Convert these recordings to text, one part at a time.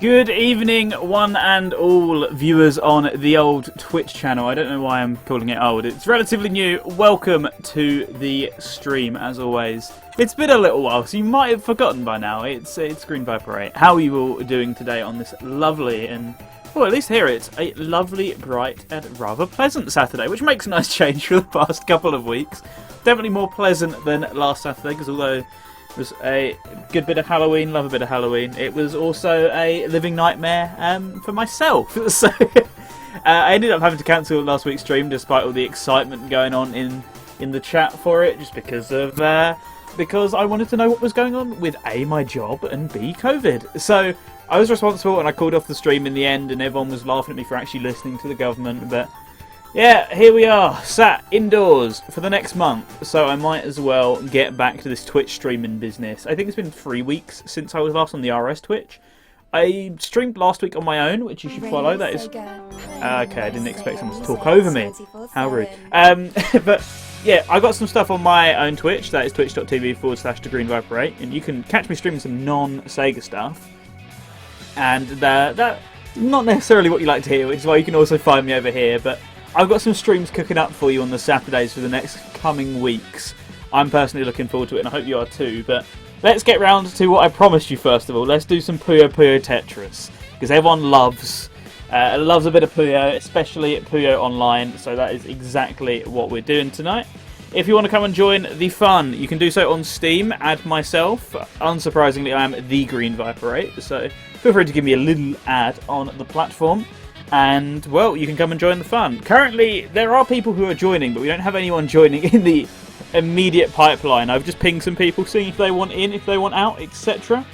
Good evening, one and all viewers on the old Twitch channel. I don't know why I'm calling it old. It's relatively new. Welcome to the stream, as always. It's been a little while, so you might have forgotten by now. It's Green Viper 8. How are you all doing today on this lovely and, well, at least here it's a lovely, bright and rather pleasant Saturday, which makes a nice change for the past couple of weeks. Definitely more pleasant than last Saturday, because although it was a good bit of Halloween, love a bit of Halloween, it was also a living nightmare for myself. So I ended up having to cancel last week's stream despite all the excitement going on in the chat for it, just because I wanted to know what was going on with A, my job, and B, COVID. So I was responsible and I called off the stream in the end, and everyone was laughing at me for actually listening to the government, but yeah, here we are, sat indoors for the next month, so I might as well get back to this Twitch streaming business. I think it's been 3 weeks since I was last on the RS Twitch. I streamed last week on my own, which you should follow. That is... okay, I didn't expect someone to talk over me. How rude. But yeah, I got some stuff on my own Twitch. That is twitch.tv/TheGreenViper8, and you can catch me streaming some non-Sega stuff. And that's not necessarily what you like to hear, which is why you can also find me over here, but I've got some streams cooking up for you on the Saturdays for the next coming weeks. I'm personally looking forward to it, and I hope you are too. But let's get round to what I promised you first of all. Let's do some Puyo Puyo Tetris, because everyone loves a bit of Puyo, especially Puyo Online. So that is exactly what we're doing tonight. If you want to come and join the fun, you can do so on Steam. Add myself. Unsurprisingly, I am the Green Viper 8, so feel free to give me a little ad on the platform. And, well, you can come and join the fun. Currently, there are people who are joining, but we don't have anyone joining in the immediate pipeline. I've just pinged some people, seeing if they want in, if they want out, etc.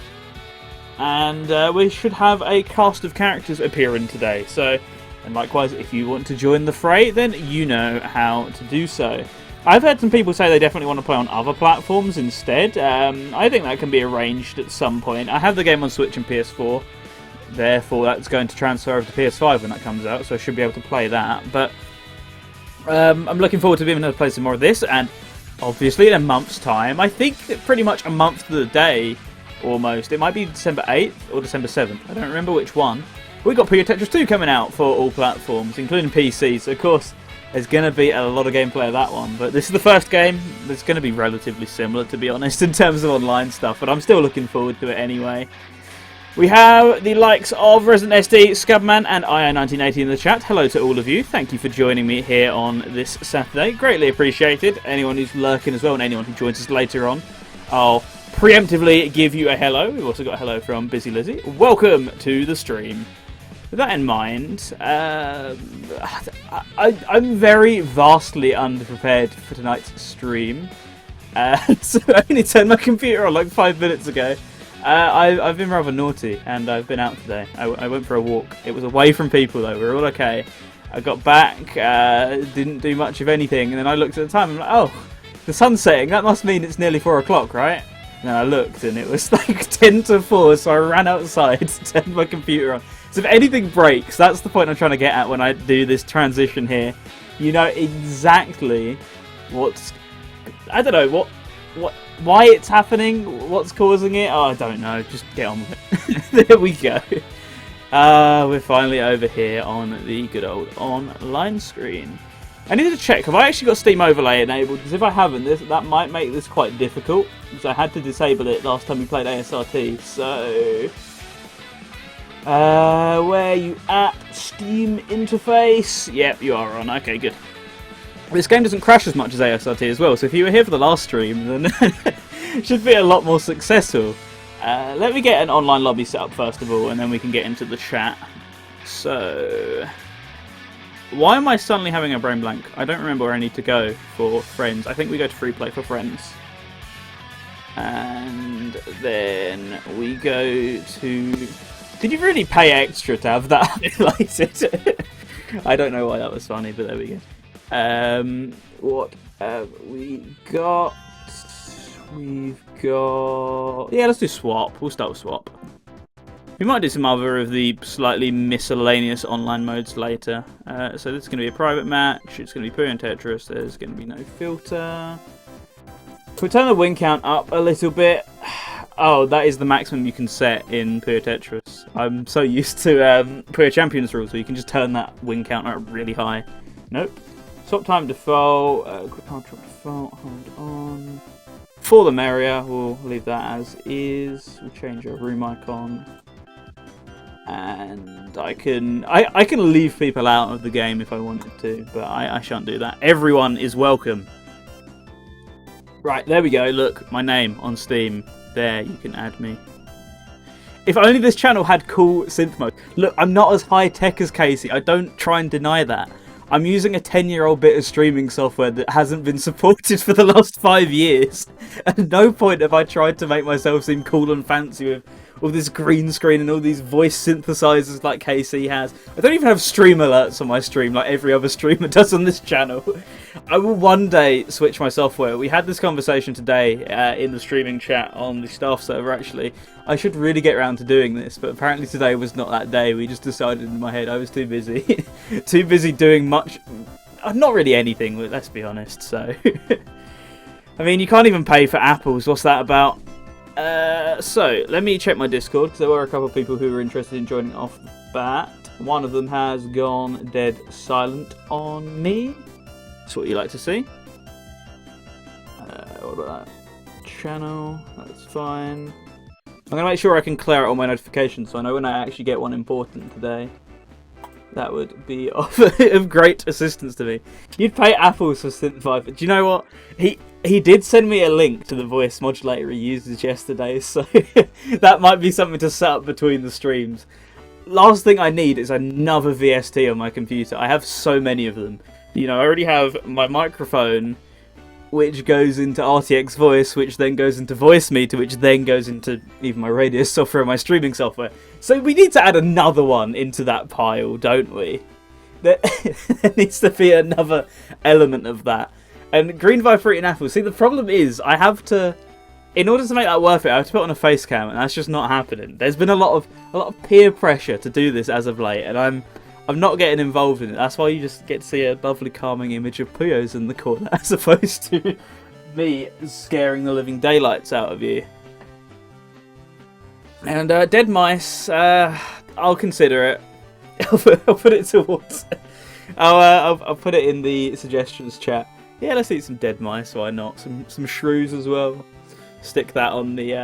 And we should have a cast of characters appearing today. So, and likewise, if you want to join the fray, then you know how to do so. I've heard some people say they definitely want to play on other platforms instead. I think that can be arranged at some point. I have the game on Switch and PS4. Therefore, that's going to transfer over to PS5 when that comes out, so I should be able to play that. But I'm looking forward to being able to play some more of this, and obviously in a month's time, I think pretty much a month to the day, almost. It might be December 8th or December 7th. I don't remember which one. We've got Puyo Tetris 2 coming out for all platforms, including PC, so of course there's going to be a lot of gameplay of that one. But this is the first game that's going to be relatively similar, to be honest, in terms of online stuff, but I'm still looking forward to it anyway. We have the likes of Resident SD, Scubman, and IO1980 in the chat. Hello to all of you. Thank you for joining me here on this Saturday. Greatly appreciated. Anyone who's lurking as well, and anyone who joins us later on, I'll preemptively give you a hello. We've also got a hello from Busy Lizzie. Welcome to the stream. With that in mind, I'm very vastly underprepared for tonight's stream. So I only turned my computer on like 5 minutes ago. I've been rather naughty, and I've been out today. I went for a walk. It was away from people, though. We were all okay. I got back, didn't do much of anything, and then I looked at the time, and I'm like, oh, the sun's setting. That must mean it's nearly 4 o'clock, right? And then I looked, and it was like 10 to 4, so I ran outside, turned my computer on. So if anything breaks, that's the point I'm trying to get at when I do this transition here. You know exactly what's... I don't know, why it's happening, what's causing it, oh, I don't know, just get on with it. There we go. We're finally over here on the good old online screen. I need to check, have I actually got Steam Overlay enabled? Because if I haven't, that might make this quite difficult, because I had to disable it last time we played ASRT, so... where you at? Steam interface? Yep, you are on, okay, good. This game doesn't crash as much as ASRT as well, so if you were here for the last stream, then it should be a lot more successful. Let me get an online lobby set up first of all, and then we can get into the chat. So, why am I suddenly having a brain blank? I don't remember where I need to go for friends. I think we go to free play for friends. And then we go to... Did you really pay extra to have that highlighted? I don't know why that was funny, but there we go. What have we got? We've got... Yeah, let's do swap. We'll start with swap. We might do some other of the slightly miscellaneous online modes later. So this is going to be a private match. It's going to be Puyo and Tetris. There's going to be no filter. If we turn the win count up a little bit, Oh, that is the maximum you can set in Puyo Tetris. I'm so used to Puyo Champions rules where you can just turn that win counter up really high. Nope. Swap time default, quick hard drop default, hold on. For the merrier, we'll leave that as is. We'll change our room icon. And I can leave people out of the game if I wanted to, but I shan't do that. Everyone is welcome. Right, there we go. Look, my name on Steam. There, you can add me. If only this channel had cool synth mode. Look, I'm not as high tech as Casey. I don't try and deny that. I'm using a 10-year-old bit of streaming software that hasn't been supported for the last 5 years. At no point have I tried to make myself seem cool and fancy with all this green screen and all these voice synthesizers like KC has. I don't even have stream alerts on my stream like every other streamer does on this channel. I will one day switch my software. We had this conversation today in the streaming chat on the staff server actually. I should really get around to doing this, but apparently today was not that day. We just decided in my head I was too busy. Too busy doing much... not really anything, let's be honest, so... I mean, you can't even pay for apples. What's that about? So, let me check my Discord, because there were a couple of people who were interested in joining off the bat. One of them has gone dead silent on me. That's what you like to see. What about that? Channel, that's fine. I'm going to make sure I can clear out all my notifications, so I know when I actually get one important today. That would be of great assistance to me. You'd pay apples for Synth5, but do you know what? He did send me a link to the voice modulator he uses yesterday, so that might be something to set up between the streams. Last thing I need is another VST on my computer. I have so many of them. You know, I already have my microphone, which goes into RTX voice, which then goes into voice meter, which then goes into even my radio software and my streaming software. So we need to add another one into that pile, don't we? There needs to be another element of that. And Green Viper eating apples. See, the problem is I have to, in order to make that worth it, I have to put on a face cam, and that's just not happening. There's been a lot of peer pressure to do this as of late, and I'm not getting involved in it. That's why you just get to see a lovely calming image of Puyo's in the corner, as opposed to me scaring the living daylights out of you. And dead mice, I'll consider it. I'll put it towards. I'll put it in the suggestions chat. Yeah, let's eat some dead mice. Why not? Some shrews as well. Stick that on the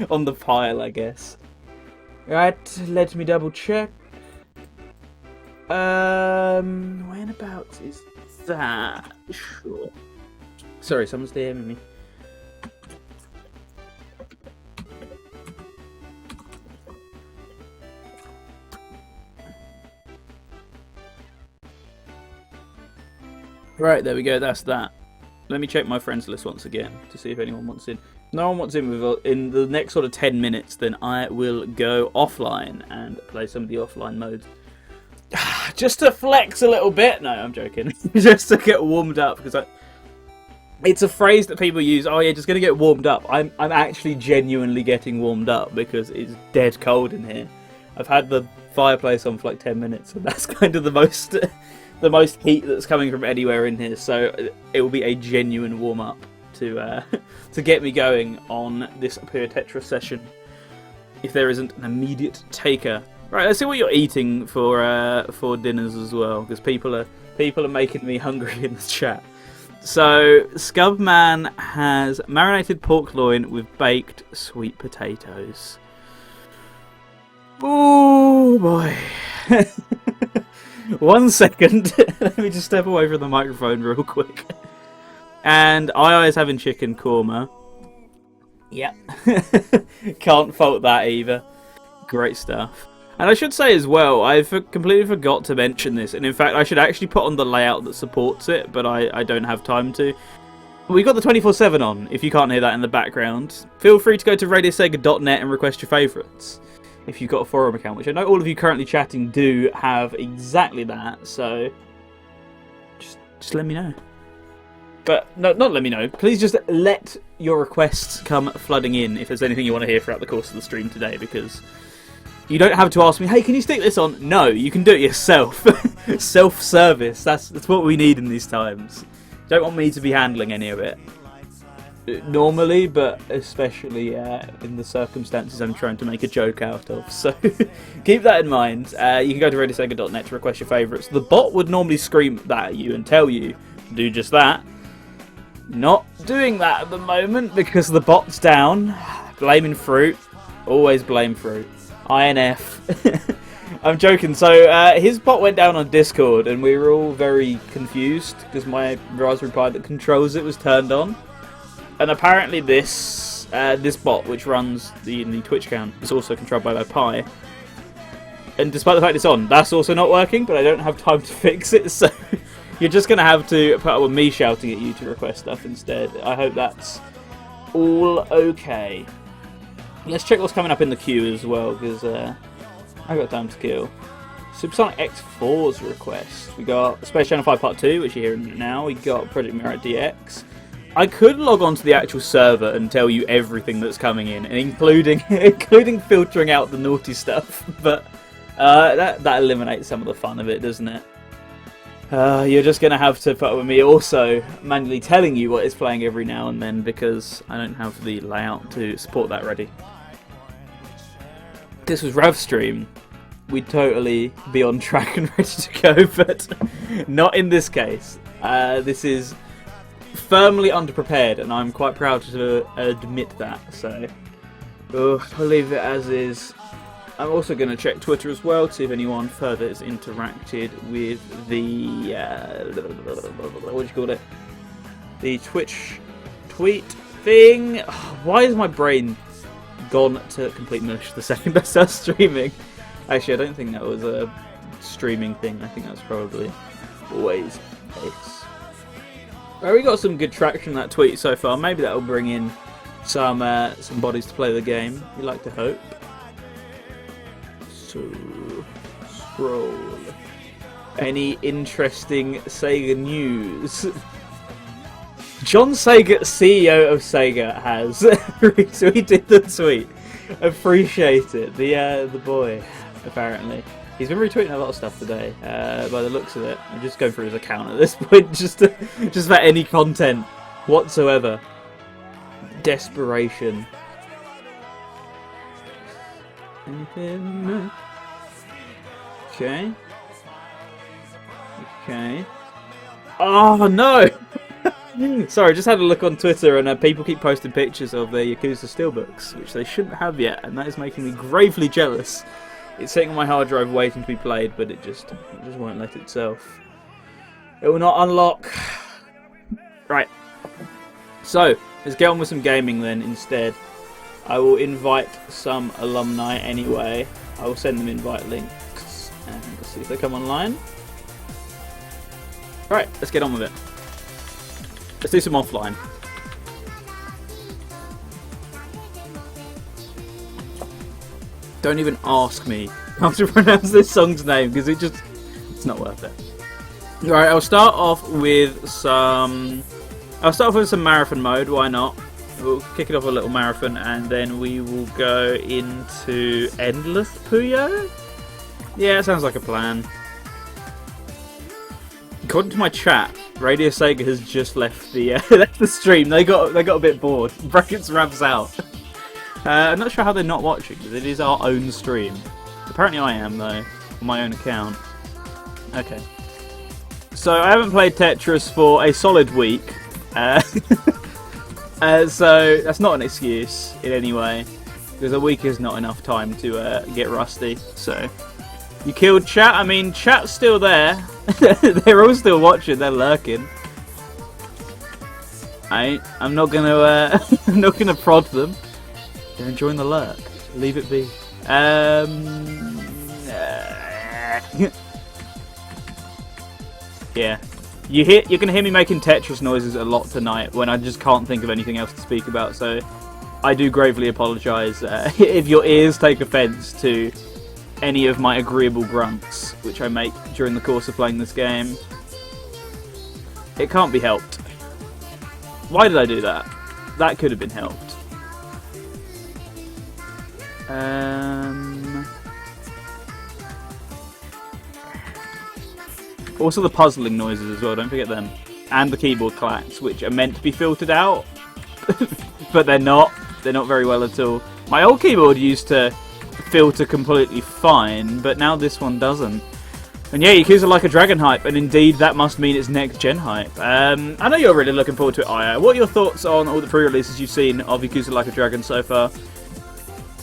on the pile, I guess. Right, let me double check. Whereabouts is that? Sure. Sorry, someone's DMing me. Right, there we go, that's that. Let me check my friends list once again to see if anyone wants in. If no one wants in the next sort of 10 minutes, then I will go offline and play some of the offline modes. Just to flex a little bit. No, I'm joking. Just to get warmed up, because it's a phrase that people use. Oh yeah, just gonna get warmed up. I'm actually genuinely getting warmed up because it's dead cold in here. I've had the fireplace on for like 10 minutes, and that's kind of the most heat that's coming from anywhere in here. So it will be a genuine warm up to get me going on this Puyo Tetris session. If there isn't an immediate taker. Right, let's see what you're eating for dinners as well, because people are making me hungry in the chat. So Scubman has marinated pork loin with baked sweet potatoes. Oh boy! 1 second. Let me just step away from the microphone real quick. And I is having chicken korma. Yep. Can't fault that either. Great stuff. And I should say as well, I completely forgot to mention this, and in fact I should actually put on the layout that supports it, but I don't have time to. We've got the 24/7 on, if you can't hear that in the background. Feel free to go to radiosega.net and request your favourites, if you've got a forum account, which I know all of you currently chatting do have exactly that, so just let me know. But, no, not let me know, please just let your requests come flooding in if there's anything you want to hear throughout the course of the stream today, because you don't have to ask me, hey, can you stick this on? No, you can do it yourself. Self-service, that's what we need in these times. Don't want me to be handling any of it. normally, but especially in the circumstances I'm trying to make a joke out of. So keep that in mind. You can go to radiosega.net to request your favourites. The bot would normally scream that at you and tell you to do just that. Not doing that at the moment because the bot's down. Blaming fruit. Always blame fruit. INF. I'm joking. So his bot went down on Discord and we were all very confused because my Raspberry Pi that controls it was turned on. And apparently this bot, which runs the Twitch account, is also controlled by my Pi. And despite the fact it's on, that's also not working, but I don't have time to fix it, so you're just going to have to put up with me shouting at you to request stuff instead. I hope that's all okay. Let's check what's coming up in the queue as well, because I got time to kill. Supersonic X4's request. We got Space Channel 5 Part 2, which you're hearing now. We got Project Mirror DX. I could log on to the actual server and tell you everything that's coming in, including filtering out the naughty stuff, but that eliminates some of the fun of it, doesn't it? You're just going to have to put up with me also manually telling you what is playing every now and then, because I don't have the layout to support that ready. If this was RevStream, we'd totally be on track and ready to go, but not in this case. This is firmly underprepared, and I'm quite proud to admit that, so I'll leave it as is. I'm also going to check Twitter as well to see if anyone further has interacted with the what do you call it? The Twitch tweet thing. Why is my brain gone to complete mush the second I start streaming? Actually, I don't think that was a streaming thing. I think that's probably always the case. Well, we got some good traction in that tweet so far. Maybe that'll bring in some bodies to play the game. You like to hope. So, scroll. Any interesting Sega news? John Sega, CEO of Sega, has retweeted the tweet. Appreciate it. The boy, apparently. He's been retweeting a lot of stuff today, by the looks of it. I'm just going through his account at this point, just for any content whatsoever. Desperation. Anything? Okay. Okay. Oh no! Sorry, I just had a look on Twitter and people keep posting pictures of their Yakuza Steelbooks, which they shouldn't have yet, and that is making me gravely jealous. It's sitting on my hard drive waiting to be played, but it just won't let itself. It will not unlock. Right. So, let's get on with some gaming then instead. I will invite some alumni anyway. I will send them invite links and see if they come online. Right, let's get on with it. Let's do some offline. Don't even ask me how to pronounce this song's name, because it's not worth it. Alright, I'll start off with some marathon mode, why not? We'll kick it off a little marathon and then we will go into Endless Puyo? Yeah, it sounds like a plan. According to my chat, Radio Sega has just left the stream. They got a bit bored. Brackets Rabs out. I'm not sure how they're not watching, because it is our own stream. Apparently I am, though, on my own account. Okay. So, I haven't played Tetris for a solid week. So, that's not an excuse, in any way. Because a week is not enough time to get rusty. So, you killed chat? I mean, chat's still there. They're all still watching, they're lurking. I'm not gonna, I'm not gonna prod them. They're enjoying the lurk. Leave it be. Yeah. You're gonna hear me making Tetris noises a lot tonight when I just can't think of anything else to speak about, so I do gravely apologise if your ears take offence to any of my agreeable grunts which I make during the course of playing this game. It can't be helped. Why did I do that? That could have been helped. Also the puzzling noises as well, don't forget them. And the keyboard clacks, which are meant to be filtered out, but they're not. They're not very well at all. My old keyboard used to filter completely fine, but now this one doesn't. And yeah, Yakuza Like a Dragon hype, and indeed that must mean it's next-gen hype. I know you're really looking forward to it, Io. What are your thoughts on all the pre-releases you've seen of Yakuza Like a Dragon so far?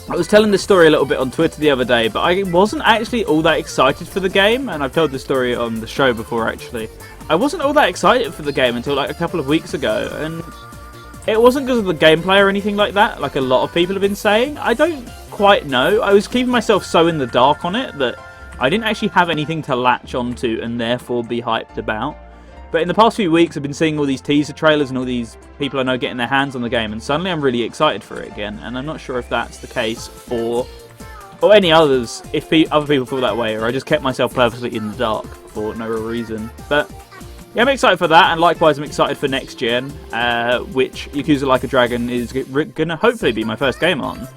I was telling this story a little bit on Twitter the other day, but I wasn't actually all that excited for the game, and I've told this story on the show before, actually. I wasn't all that excited for the game until like a couple of weeks ago, and it wasn't because of the gameplay or anything like that, like a lot of people have been saying. I don't quite know. I was keeping myself so in the dark on it that I didn't actually have anything to latch onto and therefore be hyped about. But in the past few weeks, I've been seeing all these teaser trailers and all these people I know getting their hands on the game, and suddenly I'm really excited for it again. And I'm not sure if that's the case for or any others, if other people feel that way, or I just kept myself purposely in the dark for no real reason. But yeah, I'm excited for that, and likewise I'm excited for next gen, which Yakuza Like a Dragon is going to hopefully be my first game on.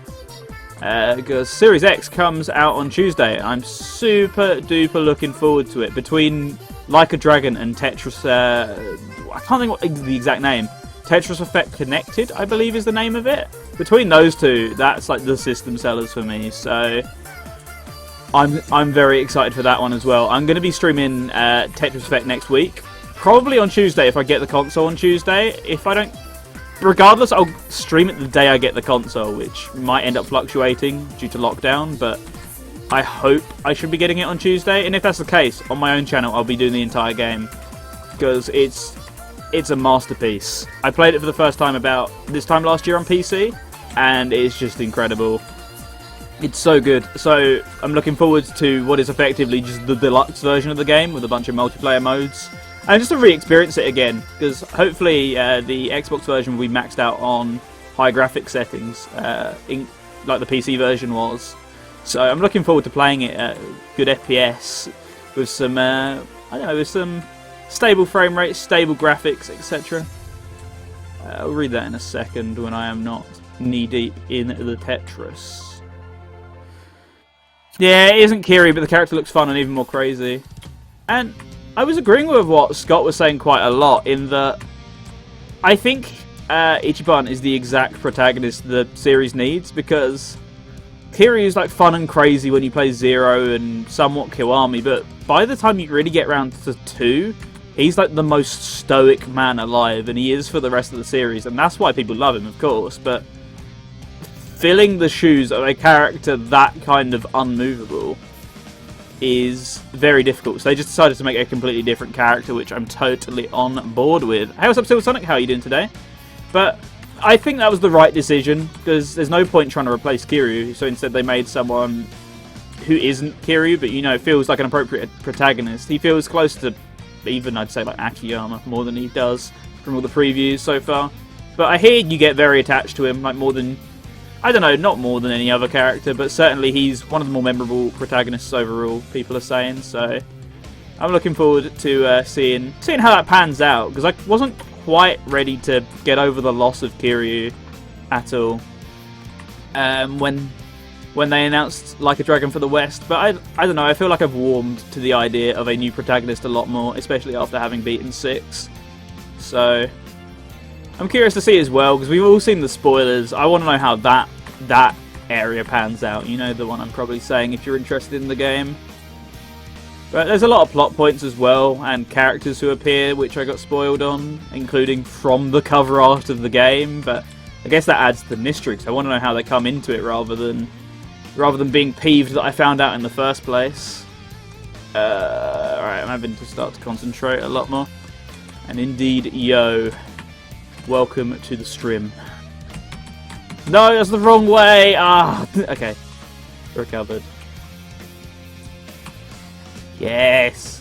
Because Series X comes out on Tuesday. I'm super duper looking forward to it. Between Like a Dragon and Tetris, I can't think what the exact name. Tetris Effect Connected, I believe is the name of it. Between those two, that's like the system sellers for me. So I'm very excited for that one as well. I'm going to be streaming Tetris Effect next week. Probably on Tuesday if I get the console on Tuesday. If I don't... Regardless, I'll stream it the day I get the console, which might end up fluctuating due to lockdown, but I hope I should be getting it on Tuesday. And if that's the case, on my own channel, I'll be doing the entire game, because it's a masterpiece. I played it for the first time about this time last year on PC, and it's just incredible. It's so good. So I'm looking forward to what is effectively just the deluxe version of the game with a bunch of multiplayer modes. And just to re-experience it again, because hopefully the Xbox version will be maxed out on high graphic settings, like the PC version was. So I'm looking forward to playing it at good FPS, with some, I don't know, with some stable frame rates, stable graphics, etc. I'll read that in a second when I am not knee-deep in the Tetris. Yeah, it isn't Kiri, but the character looks fun and even more crazy. And I was agreeing with what Scott was saying quite a lot, in that I think Ichiban is the exact protagonist the series needs, because Kiryu is like fun and crazy when you play Zero and somewhat Kiwami, but by the time you really get around to 2, he's like the most stoic man alive, and he is for the rest of the series, and that's why people love him, of course. But filling the shoes of a character that kind of unmovable is very difficult, so they just decided to make a completely different character, which I'm totally on board with. Hey, what's up, Silver Sonic? How are you doing today? But I think that was the right decision, because there's no point trying to replace Kiryu, so instead they made someone who isn't Kiryu, but, you know, feels like an appropriate protagonist. He feels close to, even I'd say, like Akiyama, more than he does from all the previews so far. But I hear you get very attached to him, like more than, I don't know, not more than any other character, but certainly he's one of the more memorable protagonists overall, people are saying. So I'm looking forward to seeing how that pans out, because I wasn't quite ready to get over the loss of Kiryu at all when they announced Like a Dragon for the West. But I don't know, I feel like I've warmed to the idea of a new protagonist a lot more, especially after having beaten 6. So I'm curious to see as well, because we've all seen the spoilers. I want to know how that area pans out. You know, the one I'm probably saying if you're interested in the game. But there's a lot of plot points as well, and characters who appear, which I got spoiled on, including from the cover art of the game. But I guess that adds to the mystery, because I want to know how they come into it rather than being peeved that I found out in the first place. Alright, I'm having to start to concentrate a lot more. And indeed, yo, welcome to the stream. No, that's the wrong way! Ah, okay. Recovered. Yes!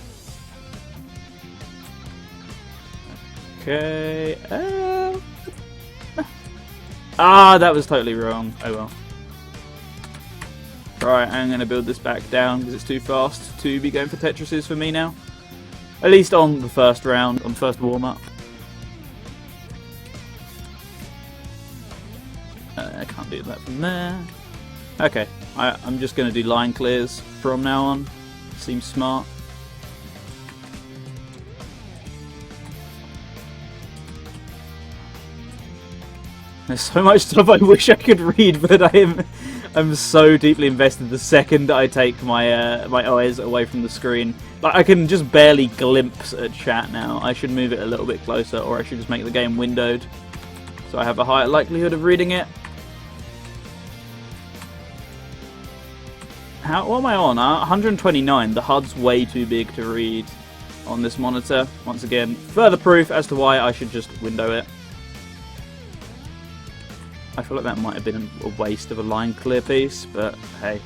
Okay, that was totally wrong. Oh well. Right, I'm going to build this back down because it's too fast to be going for Tetrises for me now. At least on the first round, on the first warm-up. I can't do that from there. Okay, I'm just going to do line clears from now on. Seems smart. There's so much stuff I wish I could read, but I'm so deeply invested the second I take my my eyes away from the screen. Like, I can just barely glimpse at chat now. I should move it a little bit closer, or I should just make the game windowed, so I have a higher likelihood of reading it. What am I on? 129. The HUD's way too big to read on this monitor. Once again, further proof as to why I should just window it. I feel like that might have been a waste of a line clear piece, but hey.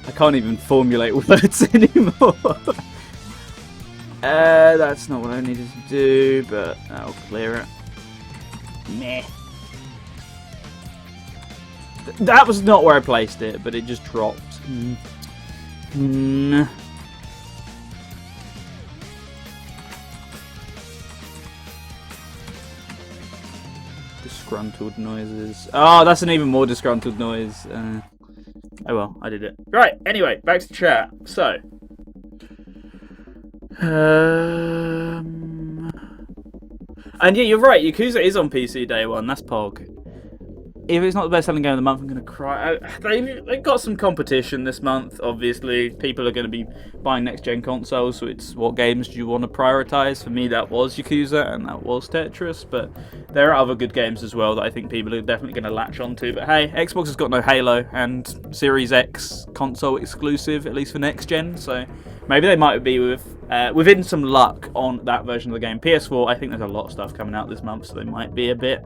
I can't even formulate words anymore. That's not what I needed to do, but that'll clear it. Meh. That was not where I placed it, but it just dropped. Disgruntled noises. Oh, that's an even more disgruntled noise. Oh well, I did it. Right, anyway, back to chat. So, and yeah, you're right, Yakuza is on PC day one, that's Pog. If it's not the best-selling game of the month, I'm going to cry. They've got some competition this month, obviously. People are going to be buying next-gen consoles, so it's what games do you want to prioritise? For me, that was Yakuza, and that was Tetris, but there are other good games as well that I think people are definitely going to latch onto. But hey, Xbox has got no Halo, and Series X console exclusive, at least for next-gen, so maybe they might be within some luck on that version of the game. PS4, I think there's a lot of stuff coming out this month, so they might be a bit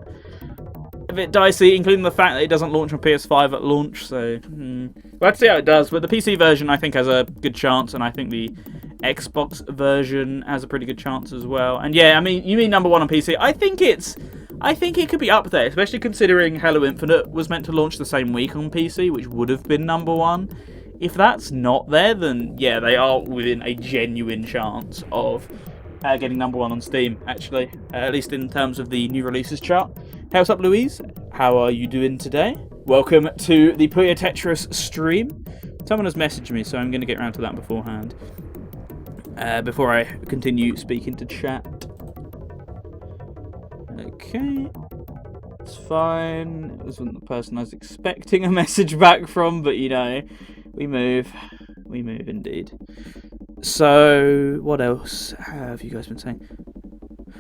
dicey, including the fact that it doesn't launch on PS5 at launch, so we'll have to see how it does. But the PC version, I think, has a good chance, and I think the Xbox version has a pretty good chance as well. And yeah, I mean, you mean number one on PC? I think it could be up there, especially considering Halo Infinite was meant to launch the same week on PC, which would have been number one. If that's not there, then yeah, they are within a genuine chance of getting number one on Steam, actually, at least in terms of the new releases chart. Hey, what's up, Louise? How are you doing today? Welcome to the Puyo Tetris stream. Someone has messaged me, so I'm going to get around to that beforehand. Before I continue speaking to chat. Okay. It's fine. It wasn't the person I was expecting a message back from, but you know, we move. We move indeed. So, what else have you guys been saying?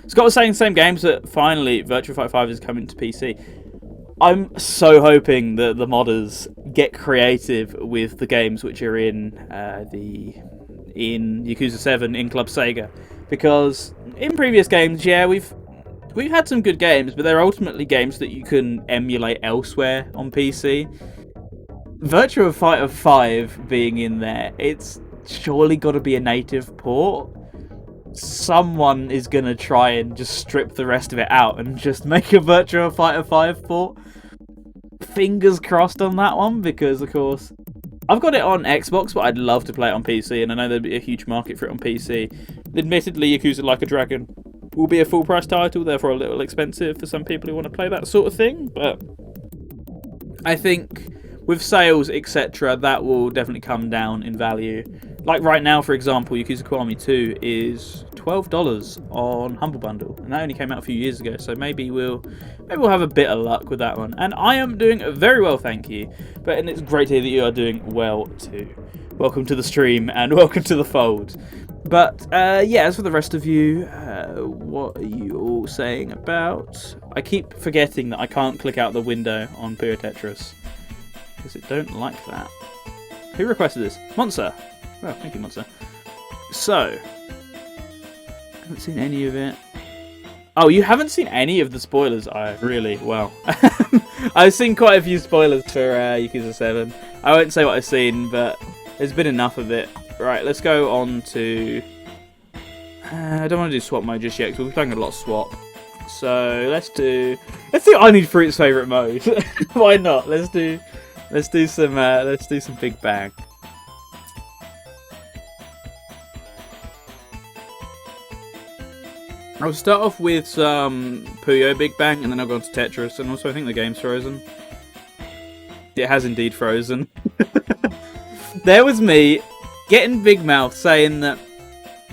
Scott was saying the same games that finally Virtua Fighter 5 is coming to PC. I'm so hoping that the modders get creative with the games which are in Yakuza 7 in Club Sega, because in previous games, yeah, we've had some good games, but they're ultimately games that you can emulate elsewhere on PC. Virtua Fighter 5 being in there, it's surely got to be a native port. Someone is going to try and just strip the rest of it out and just make a Virtua Fighter 5 port. Fingers crossed on that one, because, of course, I've got it on Xbox, but I'd love to play it on PC, and I know there'd be a huge market for it on PC. Admittedly, Yakuza Like a Dragon will be a full-price title, therefore a little expensive for some people who want to play that sort of thing, but I think with sales, etc., that will definitely come down in value. Like right now, for example, Yakuza Kiwami 2 is $12 on Humble Bundle, and that only came out a few years ago, so maybe we'll have a bit of luck with that one. And I am doing very well, thank you, and it's great to hear that you are doing well too. Welcome to the stream, and welcome to the fold. But, yeah, as for the rest of you, what are you all saying about? I keep forgetting that I can't click out the window on Puyo Tetris, because it don't like that. Who requested this? Monster! Well, thank you, Monster. So, I haven't seen any of it. Oh, you haven't seen any of the spoilers? Really? Well. I've seen quite a few spoilers for Yakuza 7. I won't say what I've seen, but there's been enough of it. Right, let's go on to... I don't want to do swap mode just yet, because we're playing a lot of swap. So, let's do I Need Fruit's favourite mode. Why not? Let's do some Big Bang. I'll start off with some Puyo Big Bang, and then I'll go on to Tetris, and also I think the game's frozen. It has indeed frozen. There was me getting Big Mouth saying that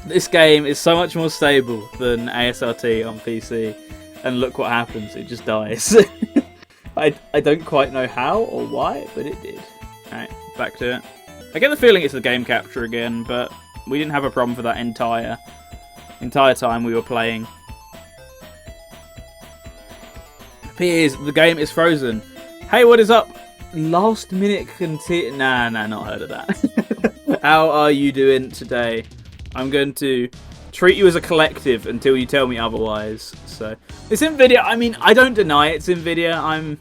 this game is so much more stable than ASRT on PC, and look what happens, it just dies. I don't quite know how or why, but it did. Alright, back to it. I get the feeling it's the game capture again, but we didn't have a problem for that entire time we were playing. Piers, the game is frozen. Hey, what is up? Last minute Nah, not heard of that. How are you doing today? I'm going to treat you as a collective until you tell me otherwise. So, it's NVIDIA. I mean, I don't deny it's NVIDIA. I'm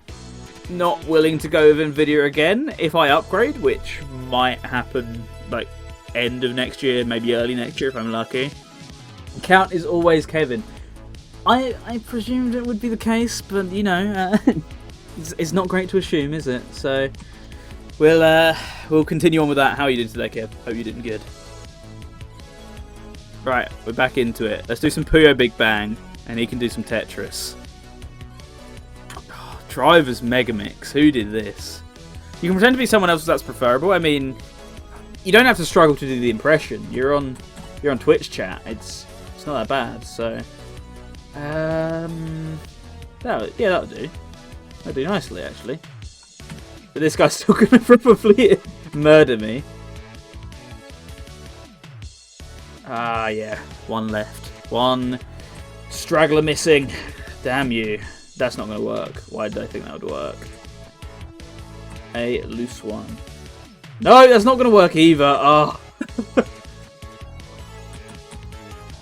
not willing to go with NVIDIA again if I upgrade, which might happen like end of next year, maybe early next year if I'm lucky. Count is always Kevin. I presumed it would be the case, but you know, it's not great to assume, is it? So we'll continue on with that. How you did today, Kev? Hope you did good. Right, we're back into it. Let's do some Puyo Big Bang, and he can do some Tetris. Oh, Driver's Megamix. Who did this? You can pretend to be someone else if that's preferable. I mean, you don't have to struggle to do the impression. You're on Twitch chat. It's not that bad. So, that'll do. That'll do nicely, actually. But this guy's still gonna probably murder me. Ah, yeah. One left. One straggler missing. Damn you. That's not going to work. Why did I think that would work? A loose one. No, that's not going to work either. Oh.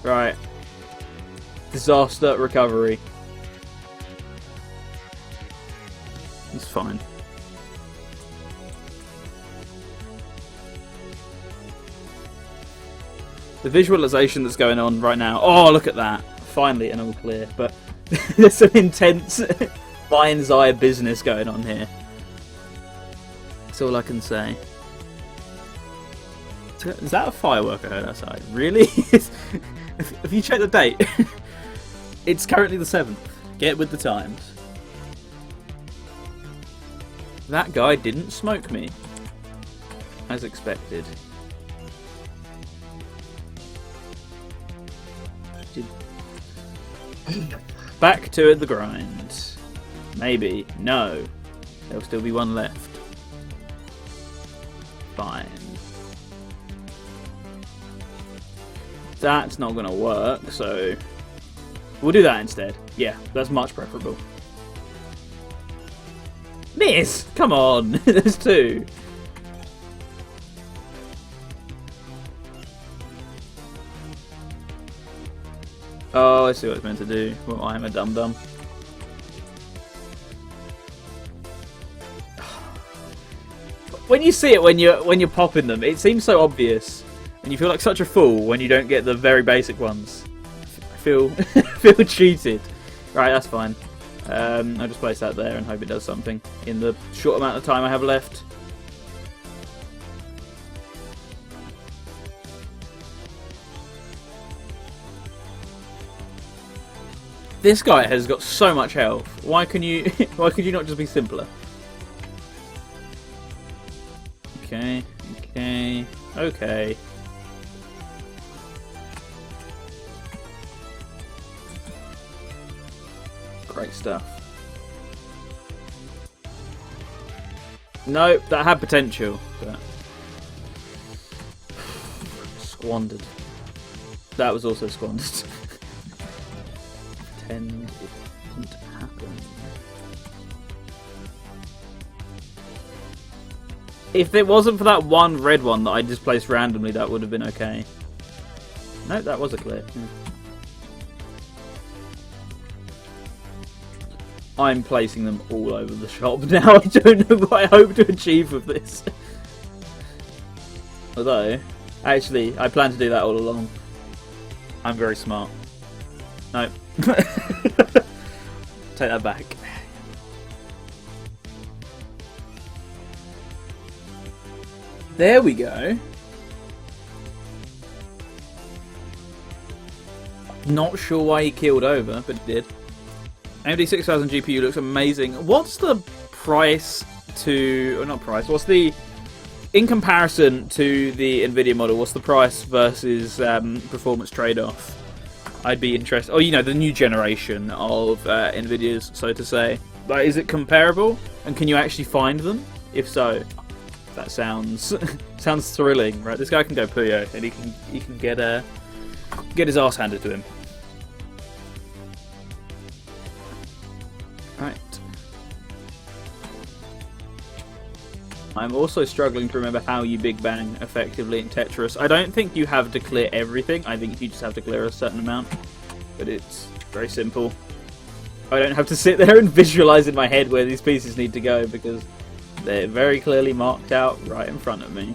Right. Disaster recovery. It's fine. The visualization that's going on right now. Oh, look at that. Finally an all clear. But there's some intense mind's eye business going on here. That's all I can say. Is that a firework I heard outside? Really? Have you checked the date? It's currently the 7th. Get with the times. That guy didn't smoke me. As expected. Back to the grind. Maybe. No. There'll still be one left. Fine. That's not going to work, so we'll do that instead. Yeah, that's much preferable. Miss! Come on! There's two. Oh, I see what it's meant to do. Well, I'm a dum-dum. When you see it when you're popping them, it seems so obvious, and you feel like such a fool when you don't get the very basic ones. I feel feel cheated. Right, that's fine. I'll just place that there and hope it does something in the short amount of time I have left. This guy has got so much health. Why could you not just be simpler? Okay. Great stuff. Nope, that had potential, but squandered. That was also squandered. Pretend it didn't happen. If it wasn't for that one red one that I just placed randomly, that would have been okay. No, that was a clear. I'm placing them all over the shop now. I don't know what I hope to achieve with this. Although, actually, I plan to do that all along. I'm very smart. No. Take that back. There we go. Not sure why he keeled over, but he did. AMD 6000 GPU looks amazing. What's the price to... Or not price, what's the... In comparison to the Nvidia model, what's the price versus performance trade-off? I'd be interested... Oh, you know, the new generation of Nvidias, so to say. Like, is it comparable? And can you actually find them? If so, that sounds sounds thrilling, right? This guy can go Puyo, and he can get his ass handed to him. Right. I'm also struggling to remember how you Big Bang effectively in Tetris. I don't think you have to clear everything. I think you just have to clear a certain amount. But it's very simple. I don't have to sit there and visualize in my head where these pieces need to go because they're very clearly marked out right in front of me.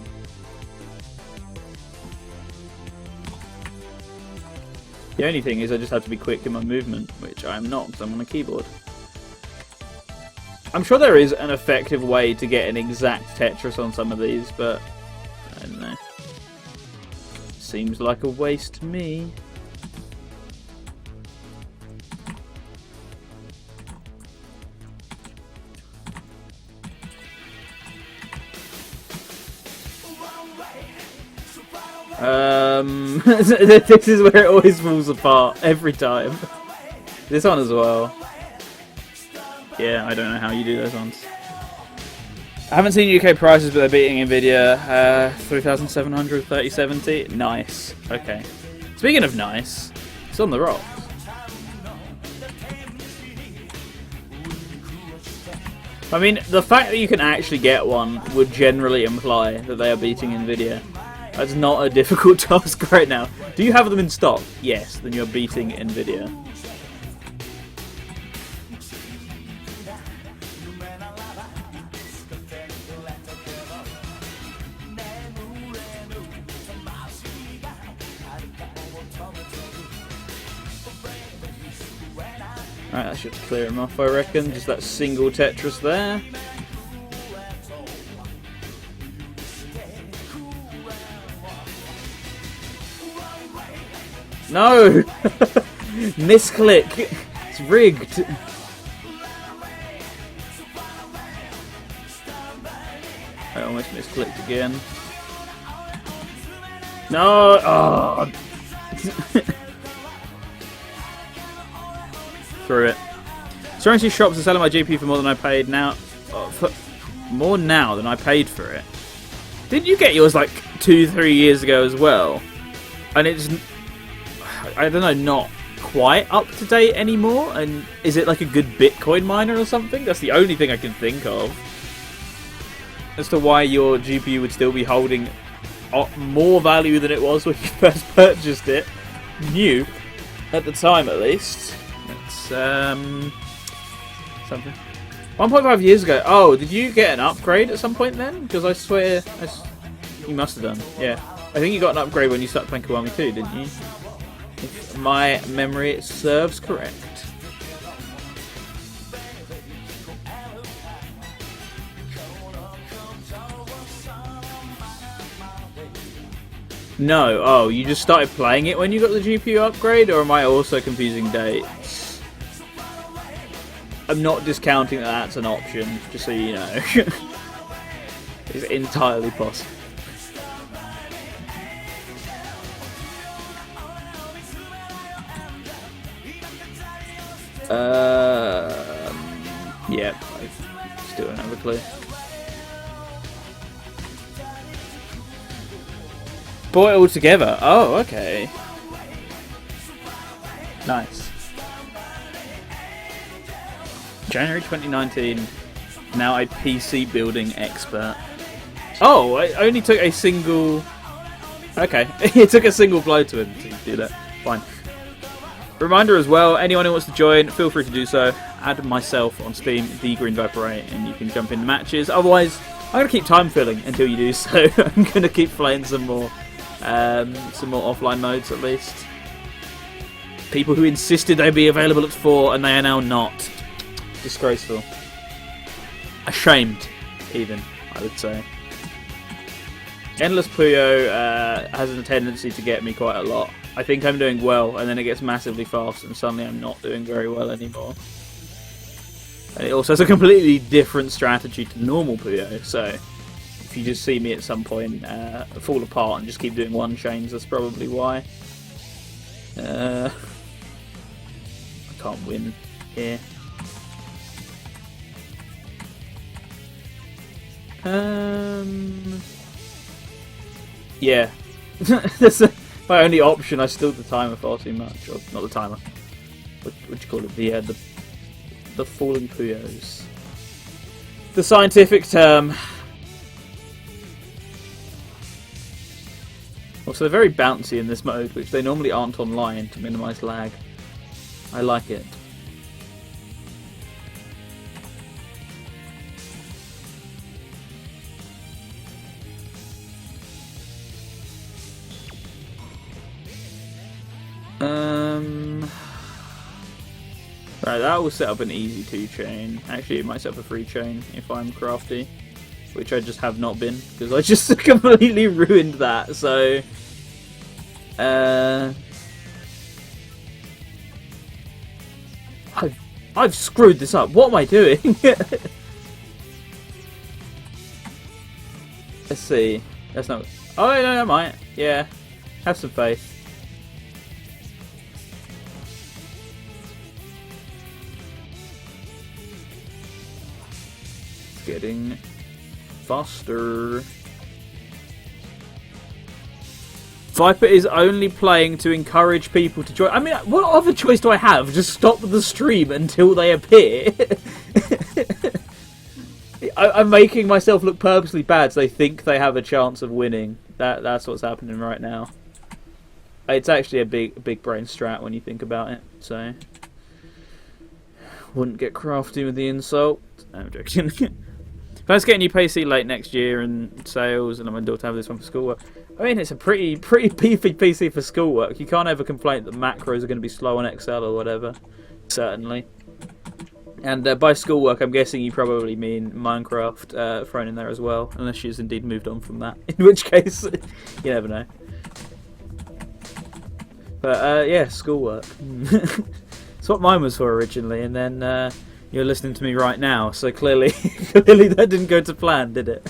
The only thing is I just have to be quick in my movement, which I'm not because I'm on a keyboard. I'm sure there is an effective way to get an exact Tetris on some of these, but I don't know. Seems like a waste to me. This is where it always falls apart every time. This one as well. Yeah, I don't know how you do those ones. I haven't seen UK prices, but they're beating Nvidia. 3,700, 3070. Nice. Okay. Speaking of nice, it's on the rocks. I mean, the fact that you can actually get one would generally imply that they are beating Nvidia. That's not a difficult task right now. Do you have them in stock? Yes, then you're beating Nvidia. Alright, that should clear him off, I reckon. Just that single Tetris there. No! Misclick! It's rigged! I almost misclicked again. No! Oh. Through it. Currency shops are selling my GPU for more than I paid now. More now than I paid for it. Didn't you get yours like 2-3 years ago as well? And it's... I don't know, not quite up to date anymore. And is it like a good Bitcoin miner or something? That's the only thing I can think of as to why your GPU would still be holding more value than it was when you first purchased it, new at the time at least. It's something. 1.5 years ago. Oh, did you get an upgrade at some point then? Because I swear you must have done. Yeah, I think you got an upgrade when you started playing Kiwami 2, didn't you? If my memory serves correct. No, oh, you just started playing it when you got the GPU upgrade, or am I also confusing dates? I'm not discounting that that's an option, just so you know. It's entirely possible. Yeah, I still don't have a clue. Bought it all together. Oh, okay. Nice. January 2019. Now a PC building expert. Oh, I only took a single... Okay, it took a single blow to him to do that. Fine. Reminder as well, anyone who wants to join, feel free to do so. Add myself on Steam, The Green Viper 8, and you can jump into matches. Otherwise, I'm going to keep time filling until you do so. I'm going to keep playing some more offline modes at least. People who insisted they'd be available at 4 and they are now not. Disgraceful. Ashamed, even, I would say. Endless Puyo has a tendency to get me quite a lot. I think I'm doing well, and then it gets massively fast, and suddenly I'm not doing very well anymore. And it also has a completely different strategy to normal Puyo, so if you just see me at some point fall apart and just keep doing one chains, that's probably why. I can't win here. Yeah. That's my only option. I stilled the timer far too much. Or, not the timer. What do you call it? The falling Puyos. The scientific term. Also, they're very bouncy in this mode, which they normally aren't online to minimise lag. I like it. Right, that will set up an easy 2-chain. Actually, it might set up a 3-chain if I'm crafty, which I just have not been, because I just completely ruined that, so... I've screwed this up. What am I doing? Let's see. That's not... Oh, no, I might. Yeah. Have some faith. Getting faster. Viper is only playing to encourage people to join. I mean, what other choice do I have? Just stop the stream until they appear? I'm making myself look purposely bad so they think they have a chance of winning. That's what's happening right now. It's actually a big brain strat when you think about it, so... Wouldn't get crafty with the insult. No, I'm joking. If I was getting a new PC late next year and sales, and I'm able to have this one for schoolwork, I mean, it's a pretty beefy PC for schoolwork. You can't ever complain that macros are going to be slow on Excel or whatever. Certainly. And by schoolwork, I'm guessing you probably mean Minecraft thrown in there as well, unless she's indeed moved on from that. In which case, you never know. But yeah, schoolwork. That's what mine was for originally, and then you're listening to me right now, so clearly that didn't go to plan, did it?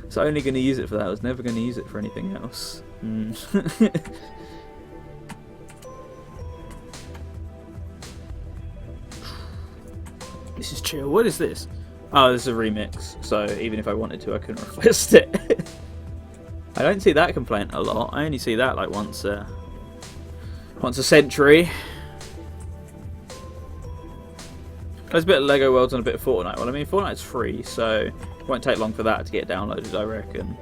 So only going to use it for that. I was never going to use it for anything else. This is chill. What is this? Oh, this is a remix, so even if I wanted to, I couldn't request it. I don't see that complaint a lot. I only see that like once a century. There's a bit of Lego Worlds and a bit of Fortnite. Well, I mean, Fortnite's free, so it won't take long for that to get downloaded, I reckon.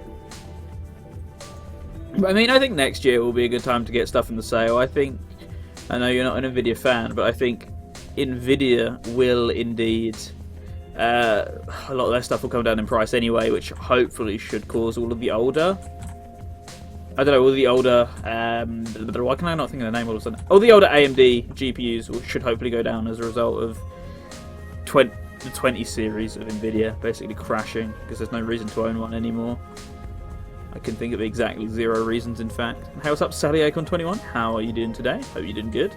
But I mean, I think next year will be a good time to get stuff in the sale. I know you're not an Nvidia fan, but I think Nvidia will indeed... a lot of their stuff will come down in price anyway, which hopefully should cause all of the older... I don't know, all the older... why can I not think of the name all of a sudden? All the older AMD GPUs should hopefully go down as a result of the 20 series of Nvidia basically crashing, because there's no reason to own one anymore. I can think of exactly 0 reasons, in fact. Hey, what's up, Sally Acon21? How are you doing today? Hope you're doing good.